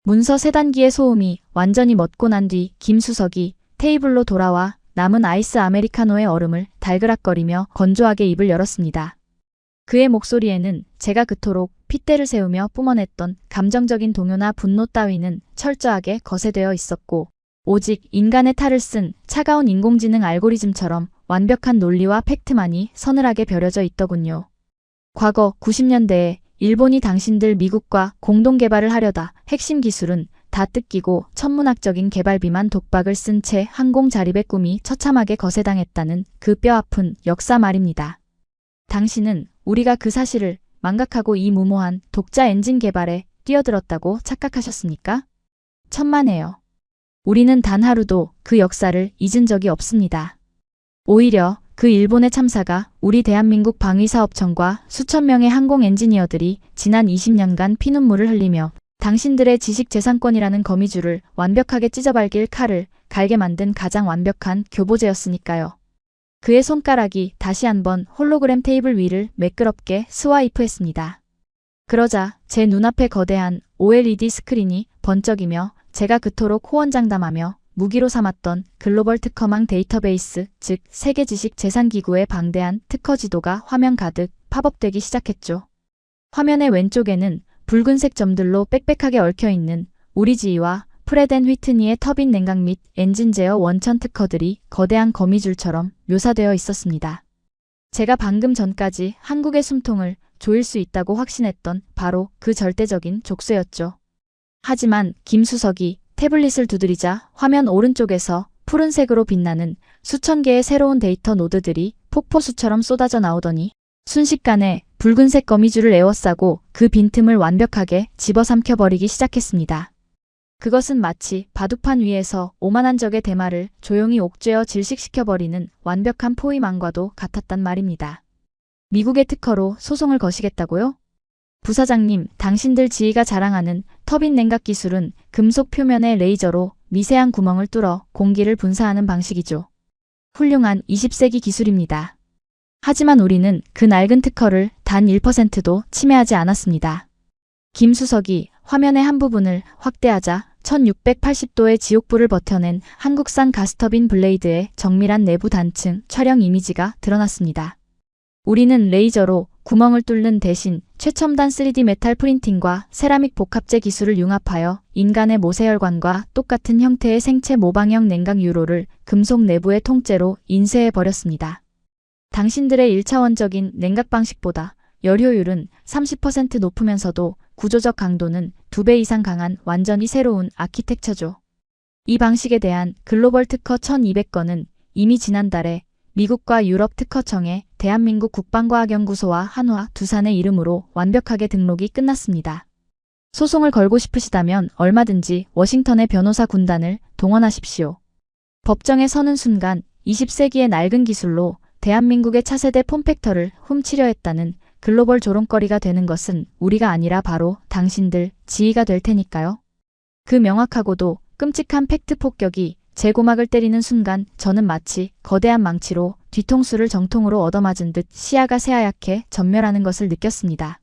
B: 문서 세 단기의 소음이 완전히 멎고 난 뒤 김수석이 테이블로 돌아와 남은 아이스 아메리카노의 얼음을 달그락거리며 건조하게 입을 열었습니다. 그의 목소리에는 제가 그토록 핏대를 세우며 뿜어냈던 감정적인 동요나 분노 따위는 철저하게 거세되어 있었고 오직 인간의 탈을 쓴 차가운 인공지능 알고리즘처럼 완벽한 논리와 팩트만이 서늘하게 벼려져 있더군요. 과거 90년대에 일본이 당신들 미국과 공동개발을 하려다 핵심 기술은 다 뜯기고 천문학적인 개발비만 독박을 쓴 채 항공 자립의 꿈이 처참하게 거세당했다는 그 뼈아픈 역사 말입니다. 당신은 우리가 그 사실을 망각하고 이 무모한 독자 엔진 개발에 뛰어들었다고 착각하셨습니까? 천만에요. 우리는 단 하루도 그 역사를 잊은 적이 없습니다. 오히려 그 일본의 참사가 우리 대한민국 방위사업청과 수천 명의 항공 엔지니어들이 지난 20년간 피눈물을 흘리며 당신들의 지식재산권이라는 거미줄을 완벽하게 찢어발길 칼을 갈게 만든 가장 완벽한 교보제였으니까요. 그의 손가락이 다시 한번 홀로그램 테이블 위를 매끄럽게 스와이프했습니다. 그러자 제 눈앞에 거대한 OLED 스크린이 번쩍이며 제가 그토록 호언장담하며 무기로 삼았던 글로벌 특허망 데이터베이스, 즉 세계지식재산기구의 방대한 특허 지도가 화면 가득 팝업되기 시작했죠. 화면의 왼쪽에는 붉은색 점들로 빽빽하게 얽혀있는 우리 지휘와 프렛 앤 휘트니의 터빈 냉각 및 엔진 제어 원천 특허들이 거대한 거미줄처럼 묘사되어 있었습니다. 제가 방금 전까지 한국의 숨통을 조일 수 있다고 확신했던 바로 그 절대적인 족쇄였죠. 하지만 김수석이 태블릿을 두드리자 화면 오른쪽에서 푸른색으로 빛나는 수천 개의 새로운 데이터 노드들이 폭포수처럼 쏟아져 나오더니 순식간에 붉은색 거미줄을 에워싸고 그 빈틈을 완벽하게 집어삼켜버리기 시작했습니다. 그것은 마치 바둑판 위에서 오만한 적의 대마를 조용히 옥죄어 질식시켜버리는 완벽한 포위망과도 같았단 말입니다. 미국의 특허로 소송을 거시겠다고요? 부사장님, 당신들 지휘가 자랑하는 터빈 냉각 기술은 금속 표면에 레이저로 미세한 구멍을 뚫어 공기를 분사하는 방식이죠. 훌륭한 20세기 기술입니다. 하지만 우리는 그 낡은 특허를 단 1%도 침해하지 않았습니다. 김수석이 화면의 한 부분을 확대하자 1680도의 지옥불을 버텨낸 한국산 가스터빈 블레이드의 정밀한 내부 단층 촬영 이미지가 드러났습니다. 우리는 레이저로 구멍을 뚫는 대신 최첨단 3D 메탈 프린팅과 세라믹 복합재 기술을 융합하여 인간의 모세혈관과 똑같은 형태의 생체 모방형 냉각 유로를 금속 내부의 통째로 인쇄해버렸습니다. 당신들의 1차원적인 냉각 방식보다 열 효율은 30% 높으면서도 구조적 강도는 2배 이상 강한 완전히 새로운 아키텍처죠. 이 방식에 대한 글로벌 특허 1200건은 이미 지난달에 미국과 유럽 특허청에 대한민국 국방과학연구소와 한화, 두산의 이름으로 완벽하게 등록이 끝났습니다. 소송을 걸고 싶으시다면 얼마든지 워싱턴의 변호사 군단을 동원하십시오. 법정에 서는 순간 20세기의 낡은 기술로 대한민국의 차세대 폼팩터를 훔치려 했다는 글로벌 조롱거리가 되는 것은 우리가 아니라 바로 당신들 지위가 될 테니까요. 그 명확하고도 끔찍한 팩트 폭격이 제 고막을 때리는 순간 저는 마치 거대한 망치로 뒤통수를 정통으로 얻어맞은 듯 시야가 새하얗게 전멸하는 것을 느꼈습니다.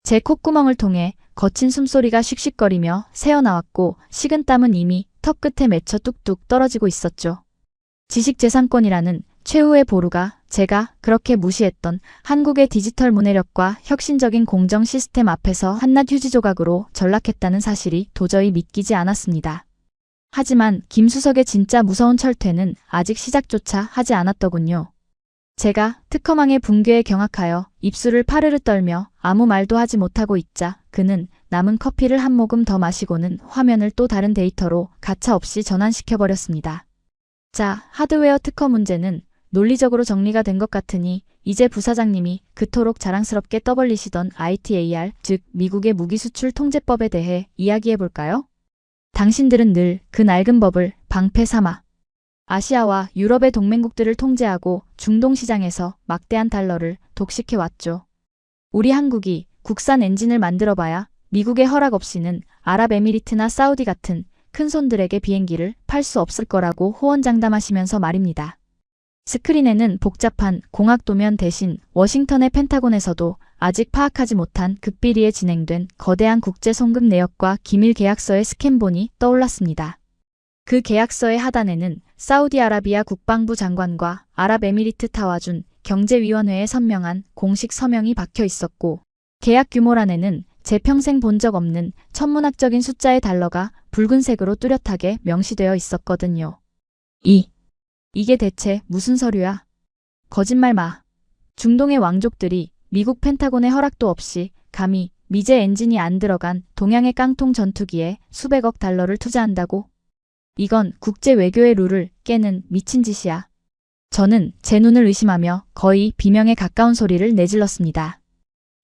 B: 제 콧구멍을 통해 거친 숨소리가 씩씩거리며 새어나왔고 식은땀은 이미 턱 끝에 맺혀 뚝뚝 떨어지고 있었죠. 지식재산권이라는 최후의 보루가 제가 그렇게 무시했던 한국의 디지털 문해력과 혁신적인 공정 시스템 앞에서 한낱 휴지 조각으로 전락했다는 사실이 도저히 믿기지 않았습니다. 하지만 김수석의 진짜 무서운 철퇴는 아직 시작조차 하지 않았더군요. 제가 특허망의 붕괴에 경악하여 입술을 파르르 떨며 아무 말도 하지 못하고 있자 그는 남은 커피를 한 모금 더 마시고는 화면을 또 다른 데이터로 가차없이 전환시켜버렸습니다. 자, 하드웨어 특허 문제는 논리적으로 정리가 된 것 같으니 이제 부사장님이 그토록 자랑스럽게 떠벌리시던 ITAR, 즉 미국의 무기수출 통제법에 대해 이야기해볼까요? 당신들은 늘 그 낡은 법을 방패 삼아 아시아와 유럽의 동맹국들을 통제하고 중동 시장에서 막대한 달러를 독식해왔죠. 우리 한국이 국산 엔진을 만들어봐야 미국의 허락 없이는 아랍에미리트나 사우디 같은 큰손들에게 비행기를 팔 수 없을 거라고 호언장담하시면서 말입니다. 스크린에는 복잡한 공학도면 대신 워싱턴의 펜타곤에서도 아직 파악하지 못한 극비리에 진행된 거대한 국제 송금 내역과 기밀 계약서의 스캔본이 떠올랐습니다. 그 계약서의 하단에는 사우디아라비아 국방부 장관과 아랍에미리트 타와준 경제위원회의 선명한 공식 서명이 박혀 있었고 계약 규모란에는 제 평생 본 적 없는 천문학적인 숫자의 달러가 붉은색으로 뚜렷하게 명시되어 있었거든요. 이게 대체 무슨 서류야? 거짓말 마. 중동의 왕족들이 미국 펜타곤의 허락도 없이 감히 미제 엔진이 안 들어간 동양의 깡통 전투기에 수백억 달러를 투자한다고? 이건 국제 외교의 룰을 깨는 미친 짓이야. 저는 제 눈을 의심하며 거의 비명에 가까운 소리를 내질렀습니다.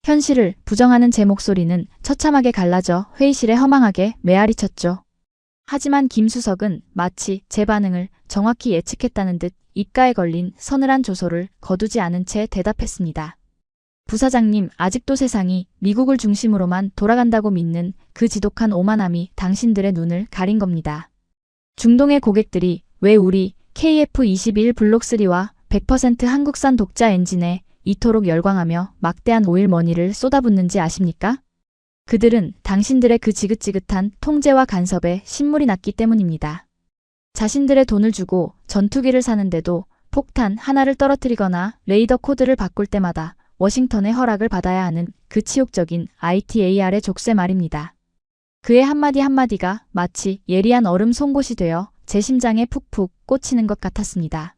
B: 현실을 부정하는 제 목소리는 처참하게 갈라져 회의실에 허망하게 메아리쳤죠. 하지만 김수석은 마치 제 반응을 정확히 예측했다는 듯 입가에 걸린 서늘한 조소를 거두지 않은 채 대답했습니다. 부사장님, 아직도 세상이 미국을 중심으로만 돌아간다고 믿는 그 지독한 오만함이 당신들의 눈을 가린 겁니다. 중동의 고객들이 왜 우리 KF-21 블록3와 100% 한국산 독자 엔진에 이토록 열광하며 막대한 오일 머니를 쏟아붓는지 아십니까? 그들은 당신들의 그 지긋지긋한 통제와 간섭에 신물이 났기 때문입니다. 자신들의 돈을 주고 전투기를 사는데도 폭탄 하나를 떨어뜨리거나 레이더 코드를 바꿀 때마다 워싱턴의 허락을 받아야 하는 그 치욕적인 ITAR의 족쇄 말입니다. 그의 한마디 한마디가 마치 예리한 얼음 송곳이 되어 제 심장에 푹푹 꽂히는 것 같았습니다.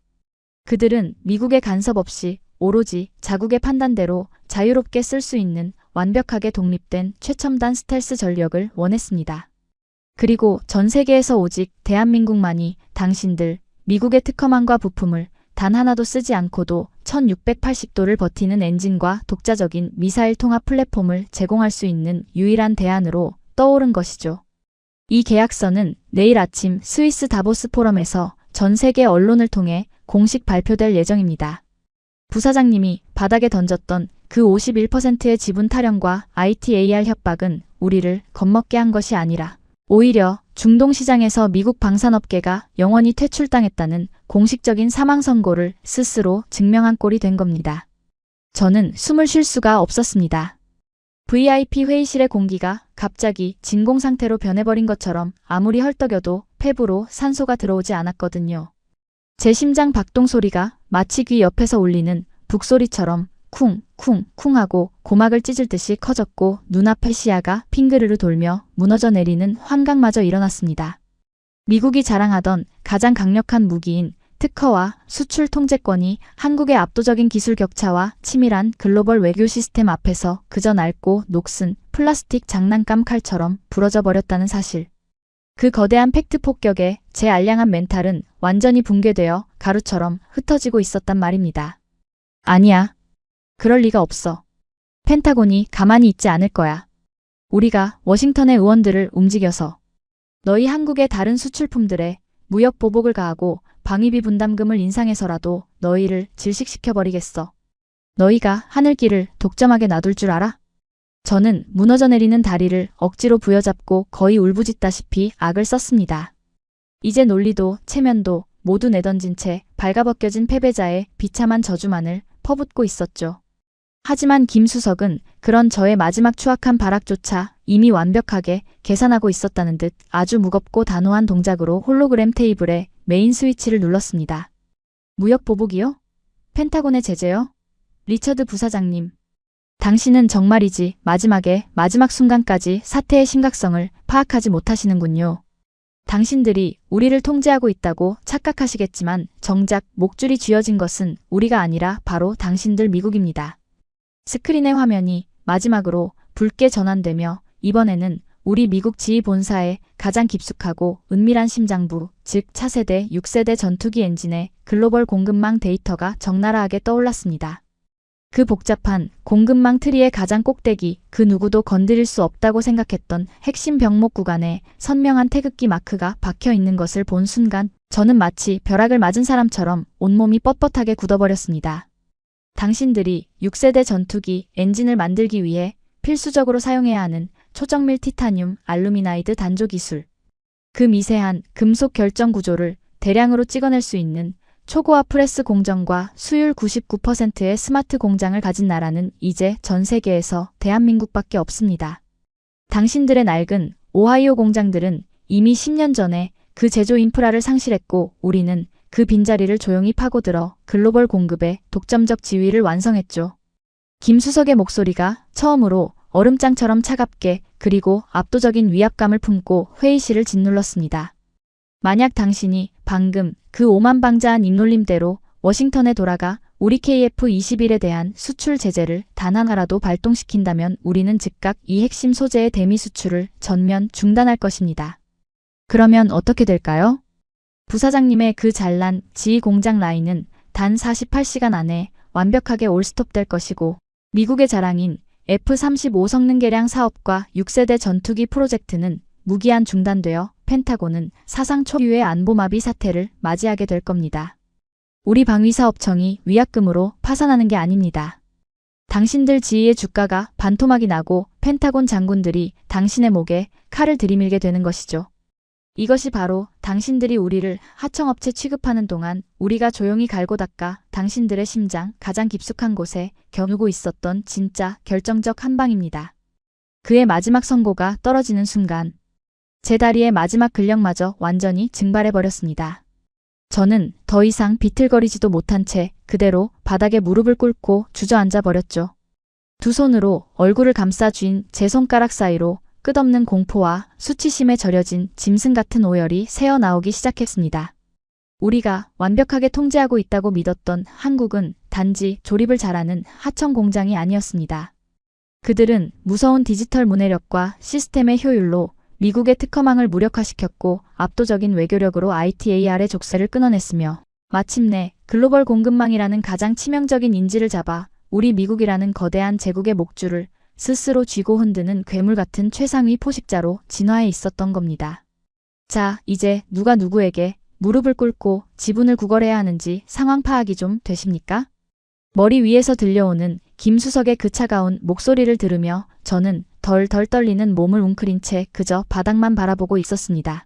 B: 그들은 미국의 간섭 없이 오로지 자국의 판단대로 자유롭게 쓸 수 있는 완벽하게 독립된 최첨단 스텔스 전력을 원했습니다. 그리고 전 세계에서 오직 대한민국만이 당신들 미국의 특허망과 부품을 단 하나도 쓰지 않고도 1680도를 버티는 엔진과 독자적인 미사일 통합 플랫폼을 제공할 수 있는 유일한 대안으로 떠오른 것이죠. 이 계약서는 내일 아침 스위스 다보스 포럼에서 전 세계 언론을 통해 공식 발표될 예정입니다. 부사장님이 바닥에 던졌던 그 51%의 지분 타령과 ITAR 협박은 우리를 겁먹게 한 것이 아니라 오히려 중동 시장에서 미국 방산업계가 영원히 퇴출당했다는 공식적인 사망 선고를 스스로 증명한 꼴이 된 겁니다. 저는 숨을 쉴 수가 없었습니다. VIP 회의실의 공기가 갑자기 진공 상태로 변해버린 것처럼 아무리 헐떡여도 폐부로 산소가 들어오지 않았거든요. 제 심장 박동 소리가 마치 귀 옆에서 울리는 북소리처럼 쿵쿵쿵 하고 고막을 찢을 듯이 커졌고 눈앞의 시야가 핑그르르 돌며 무너져 내리는 환각마저 일어났습니다. 미국이 자랑하던 가장 강력한 무기인 특허와 수출 통제권이 한국의 압도적인 기술 격차와 치밀한 글로벌 외교 시스템 앞에서 그저 낡고 녹슨 플라스틱 장난감 칼처럼 부러져 버렸다는 사실. 그 거대한 팩트 폭격에 제 알량한 멘탈은 완전히 붕괴되어 가루처럼 흩어지고 있었단 말입니다. 아니야. 그럴 리가 없어. 펜타곤이 가만히 있지 않을 거야. 우리가 워싱턴의 의원들을 움직여서 너희 한국의 다른 수출품들에 무역 보복을 가하고 방위비 분담금을 인상해서라도 너희를 질식시켜버리겠어. 너희가 하늘길을 독점하게 놔둘 줄 알아? 저는 무너져 내리는 다리를 억지로 부여잡고 거의 울부짖다시피 악을 썼습니다. 이제 논리도 체면도 모두 내던진 채 발가벗겨진 패배자의 비참한 저주만을 퍼붓고 있었죠. 하지만 김수석은 그런 저의 마지막 추악한 발악조차 이미 완벽하게 계산하고 있었다는 듯 아주 무겁고 단호한 동작으로 홀로그램 테이블에 메인 스위치를 눌렀습니다. 무역 보복이요? 펜타곤의 제재요? 리처드 부사장님. 당신은 정말이지 마지막 순간까지 사태의 심각성을 파악하지 못하시는군요. 당신들이 우리를 통제하고 있다고 착각하시겠지만 정작 목줄이 쥐어진 것은 우리가 아니라 바로 당신들 미국입니다. 스크린의 화면이 마지막으로 붉게 전환되며 이번에는 우리 미국 지휘 본사의 가장 깊숙하고 은밀한 심장부, 즉 차세대 6세대 전투기 엔진의 글로벌 공급망 데이터가 적나라하게 떠올랐습니다. 그 복잡한 공급망 트리의 가장 꼭대기, 그 누구도 건드릴 수 없다고 생각했던 핵심 병목 구간에 선명한 태극기 마크가 박혀 있는 것을 본 순간 저는 마치 벼락을 맞은 사람처럼 온몸이 뻣뻣하게 굳어버렸습니다. 당신들이 6세대 전투기 엔진을 만들기 위해 필수적으로 사용해야 하는 초정밀 티타늄 알루미나이드 단조 기술. 그 미세한 금속 결정 구조를 대량으로 찍어낼 수 있는 초고화 프레스 공정과 수율 99%의 스마트 공장을 가진 나라는 이제 전 세계에서 대한민국밖에 없습니다. 당신들의 낡은 오하이오 공장들은 이미 10년 전에 그 제조 인프라를 상실했고 우리는 그 빈자리를 조용히 파고들어 글로벌 공급의 독점적 지위를 완성했죠. 김수석의 목소리가 처음으로 얼음장처럼 차갑게 그리고 압도적인 위압감을 품고 회의실을 짓눌렀습니다. 만약 당신이 방금 그 오만방자한 입놀림대로 워싱턴에 돌아가 우리 KF-21에 대한 수출 제재를 단 하나라도 발동시킨다면 우리는 즉각 이 핵심 소재의 대미 수출을 전면 중단할 것입니다. 그러면 어떻게 될까요? 부사장님의 그 잘난 지휘 공장 라인은 단 48시간 안에 완벽하게 올스톱될 것이고 미국의 자랑인 F-35 성능 개량 사업과 6세대 전투기 프로젝트는 무기한 중단되어 펜타곤은 사상 초유의 안보마비 사태를 맞이하게 될 겁니다. 우리 방위사업청이 위약금으로 파산하는 게 아닙니다. 당신들 지휘의 주가가 반토막이 나고 펜타곤 장군들이 당신의 목에 칼을 들이밀게 되는 것이죠. 이것이 바로 당신들이 우리를 하청업체 취급하는 동안 우리가 조용히 갈고 닦아 당신들의 심장 가장 깊숙한 곳에 겨누고 있었던 진짜 결정적 한방입니다. 그의 마지막 선고가 떨어지는 순간 제 다리의 마지막 근력마저 완전히 증발해버렸습니다. 저는 더 이상 비틀거리지도 못한 채 그대로 바닥에 무릎을 꿇고 주저앉아 버렸죠. 두 손으로 얼굴을 감싸 쥔 제 손가락 사이로 끝없는 공포와 수치심에 절여진 짐승 같은 오열이 새어나오기 시작했습니다. 우리가 완벽하게 통제하고 있다고 믿었던 한국은 단지 조립을 잘하는 하청 공장이 아니었습니다. 그들은 무서운 디지털 문해력과 시스템의 효율로 미국의 특허망을 무력화시켰고 압도적인 외교력으로 ITAR의 족쇄를 끊어냈으며 마침내 글로벌 공급망이라는 가장 치명적인 인지를 잡아 우리 미국이라는 거대한 제국의 목줄을 스스로 쥐고 흔드는 괴물 같은 최상위 포식자로 진화해 있었던 겁니다. 자, 이제 누가 누구에게 무릎을 꿇고 지분을 구걸해야 하는지 상황 파악이 좀 되십니까? 머리 위에서 들려오는 김수석의 그 차가운 목소리를 들으며 저는 덜덜 떨리는 몸을 웅크린 채 그저 바닥만 바라보고 있었습니다.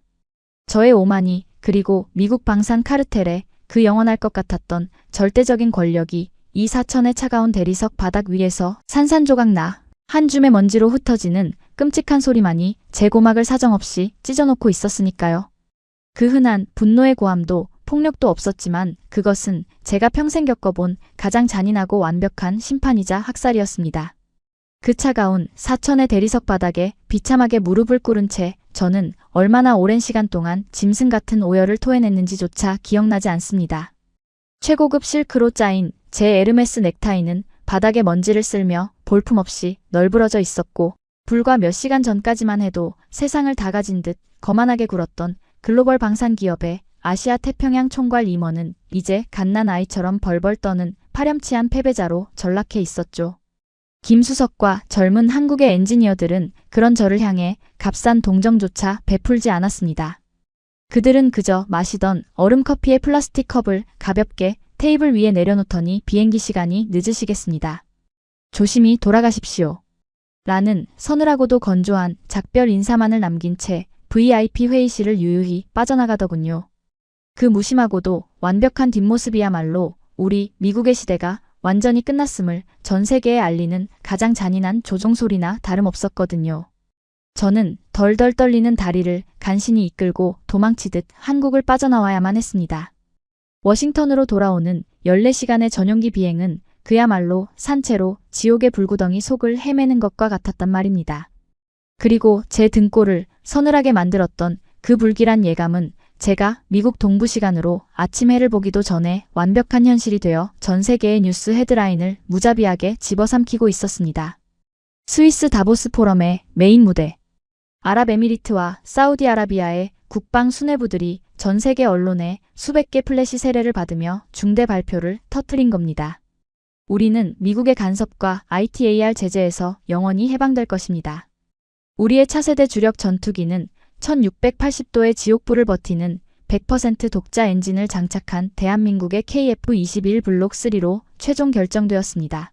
B: 저의 오만이 그리고 미국 방산 카르텔의 그 영원할 것 같았던 절대적인 권력이 이 사천의 차가운 대리석 바닥 위에서 산산조각 나 한 줌의 먼지로 흩어지는 끔찍한 소리만이 제 고막을 사정없이 찢어놓고 있었으니까요. 그 흔한 분노의 고함도 폭력도 없었지만 그것은 제가 평생 겪어본 가장 잔인하고 완벽한 심판이자 학살이었습니다. 그 차가운 사천의 대리석 바닥에 비참하게 무릎을 꿇은 채 저는 얼마나 오랜 시간 동안 짐승 같은 오열을 토해냈는지조차 기억나지 않습니다. 최고급 실크로 짜인 제 에르메스 넥타이는 바닥에 먼지를 쓸며 볼품없이 널브러져 있었고, 불과 몇 시간 전까지만 해도 세상을 다 가진 듯 거만하게 굴었던 글로벌 방산 기업의 아시아 태평양 총괄 임원은 이제 갓난 아이처럼 벌벌 떠는 파렴치한 패배자로 전락해 있었죠. 김수석과 젊은 한국의 엔지니어들은 그런 저를 향해 값싼 동정조차 베풀지 않았습니다. 그들은 그저 마시던 얼음 커피의 플라스틱 컵을 가볍게 테이블 위에 내려놓더니 비행기 시간이 늦으시겠습니다. 조심히 돌아가십시오. 라는 서늘하고도 건조한 작별 인사만을 남긴 채 VIP 회의실을 유유히 빠져나가더군요. 그 무심하고도 완벽한 뒷모습이야말로 우리 미국의 시대가 완전히 끝났음을 전 세계에 알리는 가장 잔인한 조종소리나 다름없었거든요. 저는 덜덜 떨리는 다리를 간신히 이끌고 도망치듯 한국을 빠져나와야만 했습니다. 워싱턴으로 돌아오는 14시간의 전용기 비행은 그야말로 산채로 지옥의 불구덩이 속을 헤매는 것과 같았단 말입니다. 그리고 제 등골을 서늘하게 만들었던 그 불길한 예감은 제가 미국 동부 시간으로 아침 해를 보기도 전에 완벽한 현실이 되어 전 세계의 뉴스 헤드라인을 무자비하게 집어삼키고 있었습니다. 스위스 다보스 포럼의 메인 무대. 아랍에미리트와 사우디아라비아의 국방 수뇌부들이 전 세계 언론에 수백 개 플래시 세례를 받으며 중대 발표를 터뜨린 겁니다. 우리는 미국의 간섭과 ITAR 제재에서 영원히 해방될 것입니다. 우리의 차세대 주력 전투기는 1680도의 지옥불을 버티는 100% 독자 엔진을 장착한 대한민국의 KF-21 블록 3로 최종 결정되었습니다.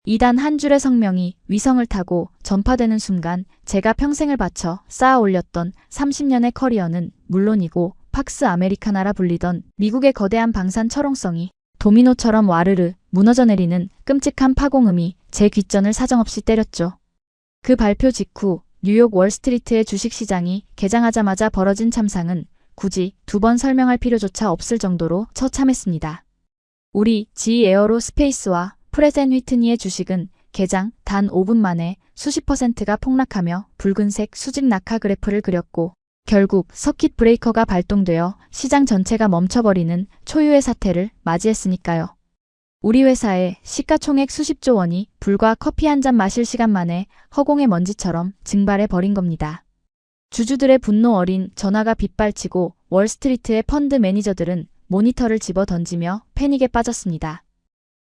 B: 이단 한 줄의 성명이 위성을 타고 전파되는 순간 제가 평생을 바쳐 쌓아 올렸던 30년의 커리어는 물론이고 팍스 아메리카나라 불리던 미국의 거대한 방산 철옹성이 도미노처럼 와르르 무너져 내리는 끔찍한 파공음이 제 귓전을 사정없이 때렸죠. 그 발표 직후 뉴욕 월스트리트의 주식시장이 개장하자마자 벌어진 참상은 굳이 두 번 설명할 필요조차 없을 정도로 처참했습니다. 우리 GE 에어로스페이스와 프레젠 휘트니의 주식은 개장 단 5분 만에 수십 %가 폭락하며 붉은색 수직 낙하 그래프를 그렸고, 결국 서킷 브레이커가 발동되어 시장 전체가 멈춰버리는 초유의 사태를 맞이했으니까요. 우리 회사의 시가총액 수십조 원이 불과 커피 한 잔 마실 시간 만에 허공의 먼지처럼 증발해 버린 겁니다. 주주들의 분노 어린 전화가 빗발치고 월스트리트의 펀드 매니저들은 모니터를 집어 던지며 패닉에 빠졌습니다.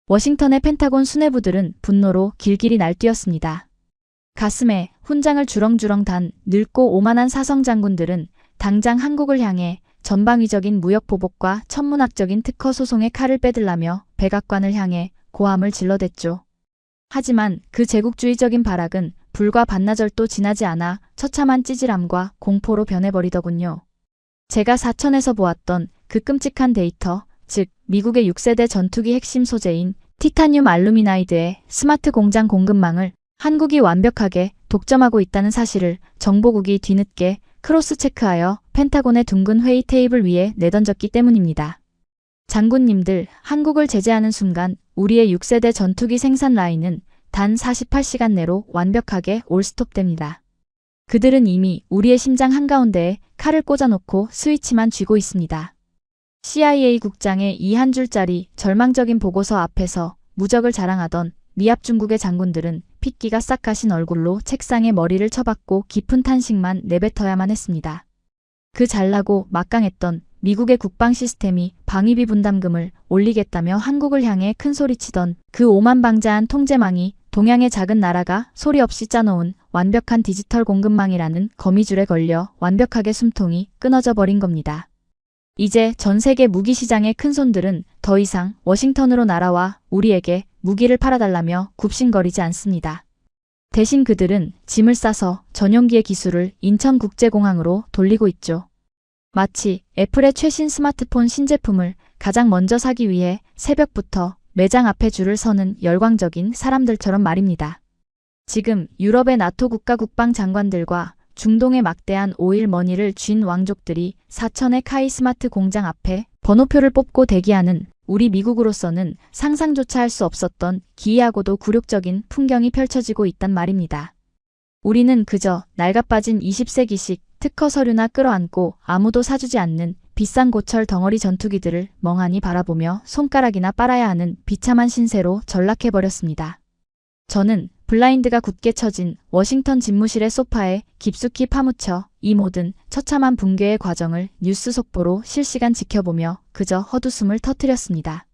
B: 워싱턴의 펜타곤 수뇌부들은 분노로 길길이 날뛰었습니다. 가슴에 훈장을 주렁주렁 단 늙고 오만한 사성장군들은 당장 한국을 향해 전방위적인 무역 보복과 천문학적인 특허 소송의 칼을 빼들라며 백악관을 향해 고함을 질러댔죠. 하지만 그 제국주의적인 발악은 불과 반나절도 지나지 않아 처참한 찌질함과 공포로 변해버리더군요. 제가 사천에서 보았던 그 끔찍한 데이터, 즉 미국의 6세대 전투기 핵심 소재인 티타늄 알루미나이드의 스마트 공장 공급망을 한국이 완벽하게 독점하고 있다는 사실을 정보국이 뒤늦게 크로스 체크하여 펜타곤의 둥근 회의 테이블 위에 내던졌기 때문입니다. 장군님들, 한국을 제재하는 순간 우리의 6세대 전투기 생산 라인은 단 48시간 내로 완벽하게 올스톱됩니다. 그들은 이미 우리의 심장 한가운데에 칼을 꽂아놓고 스위치만 쥐고 있습니다. CIA 국장의 이 한 줄짜리 절망적인 보고서 앞에서 무적을 자랑하던 미합 중국의 장군들은 핏기가 싹 가신 얼굴로 책상에 머리를 쳐박고 깊은 탄식만 내뱉어야만 했습니다. 그 잘나고 막강했던 미국의 국방 시스템이 방위비 분담금을 올리겠다며 한국을 향해 큰소리치던 그 오만방자한 통제망이 동양의 작은 나라가 소리 없이 짜놓은 완벽한 디지털 공급망이라는 거미줄에 걸려 완벽하게 숨통이 끊어져 버린 겁니다. 이제 전 세계 무기 시장의 큰손들은 더 이상 워싱턴으로 날아와 우리에게 무기를 팔아달라며 굽신거리지 않습니다. 대신 그들은 짐을 싸서 전용기의 기술을 인천국제공항으로 돌리고 있죠. 마치 애플의 최신 스마트폰 신제품을 가장 먼저 사기 위해 새벽부터 매장 앞에 줄을 서는 열광적인 사람들처럼 말입니다. 지금 유럽의 나토 국가 국방장관들과 중동의 막대한 오일 머니를 쥔 왕족들이 사천의 카이 스마트 공장 앞에 번호표를 뽑고 대기하는 우리 미국으로서는 상상조차 할 수 없었던 기이하고도 굴욕적인 풍경이 펼쳐지고 있단 말입니다. 우리는 그저 낡아빠진 20세기식 특허 서류나 끌어안고 아무도 사주지 않는 비싼 고철 덩어리 전투기들을 멍하니 바라보며 손가락이나 빨아야 하는 비참한 신세로 전락해버렸습니다. 저는 블라인드가 굳게 쳐진 워싱턴 집무실의 소파에 깊숙이 파묻혀 이 모든 처참한 붕괴의 과정을 뉴스 속보로 실시간 지켜보며 그저 헛웃음을 터뜨렸습니다.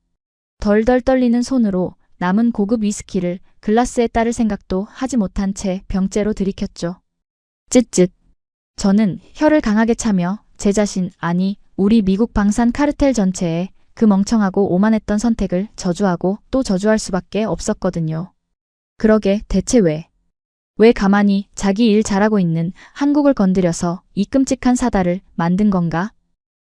B: 덜덜 떨리는 손으로 남은 고급 위스키를 글라스에 따를 생각도 하지 못한 채 병째로 들이켰죠. 쯧쯧. 저는 혀를 강하게 차며 제 자신, 아니 우리 미국 방산 카르텔 전체에 그 멍청하고 오만했던 선택을 저주하고 또 저주할 수밖에 없었거든요. 그러게 대체 왜 가만히 자기 일 잘하고 있는 한국을 건드려서 이 끔찍한 사달을 만든 건가?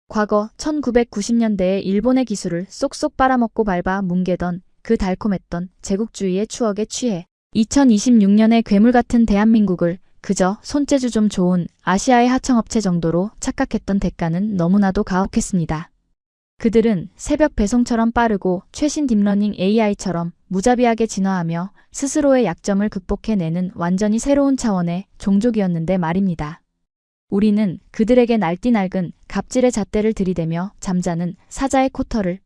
B: 과거 1990년대에 일본의 기술을 쏙쏙 빨아먹고 밟아 뭉개던 그 달콤했던 제국주의의 추억에 취해 2026년의 괴물 같은 대한민국을 그저 손재주 좀 좋은 아시아의 하청업체 정도로 착각했던 대가는 너무나도 가혹했습니다. 그들은 새벽 배송처럼 빠르고 최신 딥러닝 AI처럼 무자비하게 진화하며 스스로의 약점을 극복해내는 완전히 새로운 차원의 종족이었는데 말입니다. 우리는 그들에게 날뛰날근 갑질의 잣대를 들이대며 잠자는 사자의 코털을,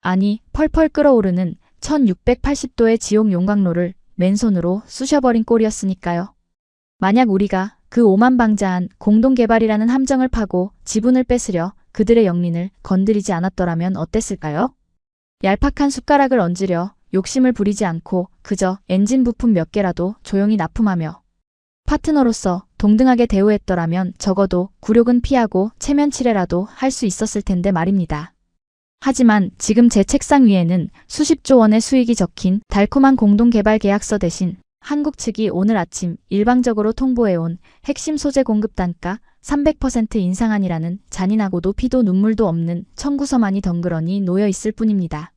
B: 아니 펄펄 끓어오르는 1680도의 지옥 용광로를 맨손으로 쑤셔버린 꼴이었으니까요. 만약 우리가 그 오만방자한 공동개발이라는 함정을 파고 지분을 뺏으려 그들의 영린을 건드리지 않았더라면 어땠을까요? 얄팍한 숟가락을 얹으려 욕심을 부리지 않고 그저 엔진 부품 몇 개라도 조용히 납품하며 파트너로서 동등하게 대우했더라면 적어도 굴욕은 피하고 체면치레라도 할 수 있었을 텐데 말입니다. 하지만 지금 제 책상 위에는 수십조 원의 수익이 적힌 달콤한 공동개발 계약서 대신 한국 측이 오늘 아침 일방적으로 통보해온 핵심 소재 공급 단가 300% 인상안이라는 잔인하고도 피도 눈물도 없는 청구서만이 덩그러니 놓여 있을 뿐입니다.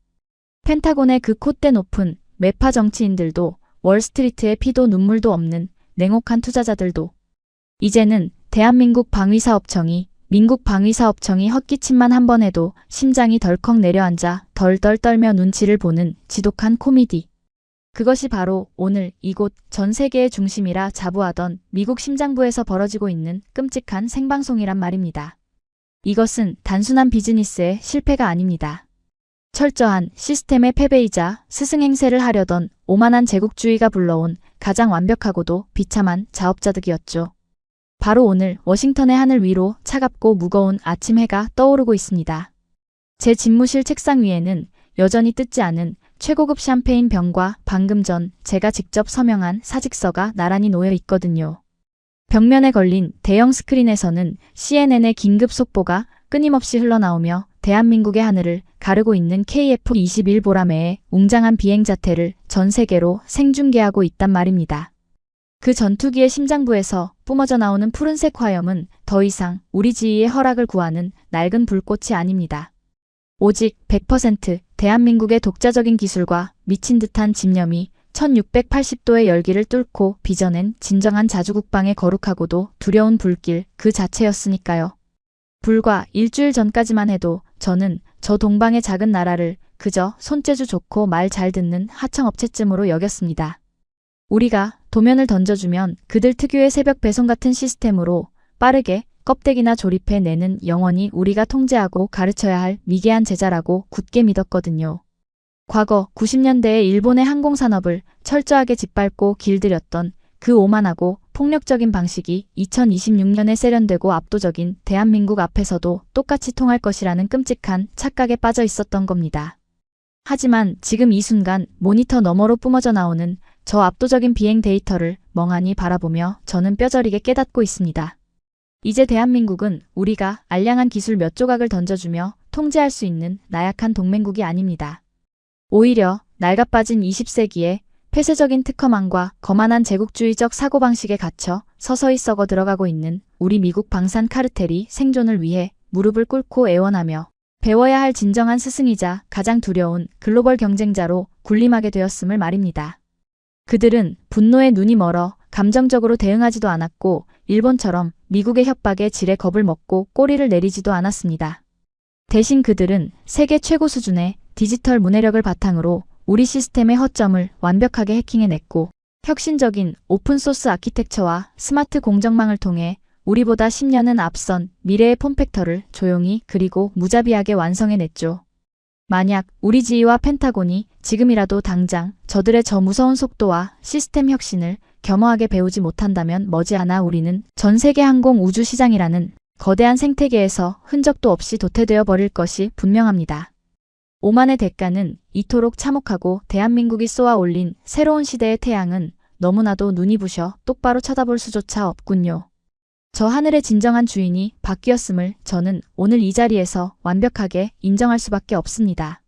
B: 펜타곤의 그 콧대 높은 매파 정치인들도 월스트리트의 피도 눈물도 없는 냉혹한 투자자들도 이제는 대한민국 방위사업청이 민국 방위사업청이 헛기침만 한 번 해도 심장이 덜컥 내려앉아 덜덜 떨며 눈치를 보는 지독한 코미디. 그것이 바로 오늘 이곳 전 세계의 중심이라 자부하던 미국 심장부에서 벌어지고 있는 끔찍한 생방송이란 말입니다. 이것은 단순한 비즈니스의 실패가 아닙니다. 철저한 시스템의 패배이자 스승행세를 하려던 오만한 제국주의가 불러온 가장 완벽하고도 비참한 자업자득이었죠. 바로 오늘 워싱턴의 하늘 위로 차갑고 무거운 아침 해가 떠오르고 있습니다. 제 집무실 책상 위에는 여전히 뜯지 않은 최고급 샴페인 병과 방금 전 제가 직접 서명한 사직서가 나란히 놓여 있거든요. 벽면에 걸린 대형 스크린에서는 CNN의 긴급 속보가 끊임없이 흘러나오며 대한민국의 하늘을 가르고 있는 KF-21 보라매의 웅장한 비행 자태를 전 세계로 생중계하고 있단 말입니다. 그 전투기의 심장부에서 뿜어져 나오는 푸른색 화염은 더 이상 우리 지휘의 허락을 구하는 낡은 불꽃이 아닙니다. 오직 100% 대한민국의 독자적인 기술과 미친 듯한 집념이 1680도의 열기를 뚫고 빚어낸 진정한 자주국방의 거룩하고도 두려운 불길 그 자체였으니까요. 불과 일주일 전까지만 해도 저는 저 동방의 작은 나라를 그저 손재주 좋고 말 잘 듣는 하청업체쯤으로 여겼습니다. 우리가 도면을 던져주면 그들 특유의 새벽 배송 같은 시스템으로 빠르게 껍데기나 조립해 내는 영원히 우리가 통제하고 가르쳐야 할 미개한 제자라고 굳게 믿었거든요. 과거 90년대에 일본의 항공산업을 철저하게 짓밟고 길들였던 그 오만하고 폭력적인 방식이 2026년에 세련되고 압도적인 대한민국 앞에서도 똑같이 통할 것이라는 끔찍한 착각에 빠져 있었던 겁니다. 하지만 지금 이 순간 모니터 너머로 뿜어져 나오는 저 압도적인 비행 데이터를 멍하니 바라보며 저는 뼈저리게 깨닫고 있습니다. 이제 대한민국은 우리가 알량한 기술 몇 조각을 던져주며 통제할 수 있는 나약한 동맹국이 아닙니다. 오히려 낡아빠진 20세기에 폐쇄적인 특허망과 거만한 제국주의적 사고방식에 갇혀 서서히 썩어 들어가고 있는 우리 미국 방산 카르텔이 생존을 위해 무릎을 꿇고 애원하며 배워야 할 진정한 스승이자 가장 두려운 글로벌 경쟁자로 군림하게 되었음을 말입니다. 그들은 분노에 눈이 멀어 감정적으로 대응하지도 않았고 일본처럼 미국의 협박에 지레 겁을 먹고 꼬리를 내리지도 않았습니다. 대신 그들은 세계 최고 수준의 디지털 문해력을 바탕으로 우리 시스템의 허점을 완벽하게 해킹해냈고 혁신적인 오픈소스 아키텍처와 스마트 공정망을 통해 우리보다 10년은 앞선 미래의 폼팩터를 조용히 그리고 무자비하게 완성해냈죠. 만약 우리 지휘와 펜타곤이 지금이라도 당장 저들의 저 무서운 속도와 시스템 혁신을 겸허하게 배우지 못한다면 머지않아 우리는 전 세계 항공 우주 시장이라는 거대한 생태계에서 흔적도 없이 도태되어 버릴 것이 분명합니다. 오만의 대가는 이토록 참혹하고 대한민국이 쏘아 올린 새로운 시대의 태양은 너무나도 눈이 부셔 똑바로 쳐다볼 수조차 없군요. 저 하늘의 진정한 주인이 바뀌었음을 저는 오늘 이 자리에서 완벽하게 인정할 수밖에 없습니다.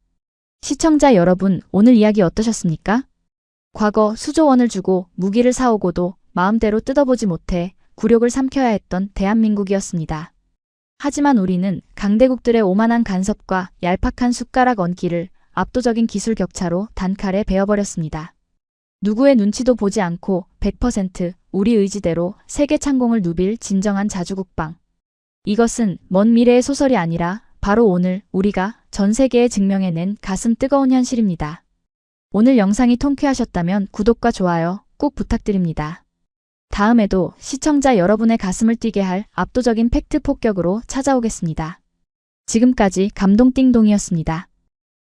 B: 시청자 여러분, 오늘 이야기 어떠셨습니까? 과거 수조 원을 주고 무기를 사오고도 마음대로 뜯어보지 못해 굴욕을 삼켜야 했던 대한민국이었습니다. 하지만 우리는 강대국들의 오만한 간섭과 얄팍한 숟가락 얹기를 압도적인 기술 격차로 단칼에 베어버렸습니다. 누구의 눈치도 보지 않고 100% 우리 의지대로 세계 창공을 누빌 진정한 자주국방. 이것은 먼 미래의 소설이 아니라 바로 오늘 우리가 전 세계에 증명해낸 가슴 뜨거운 현실입니다. 오늘 영상이 통쾌하셨다면 구독과 좋아요 꼭 부탁드립니다. 다음에도 시청자 여러분의 가슴을 뛰게 할 압도적인 팩트 폭격으로 찾아오겠습니다. 지금까지 감동띵동이었습니다.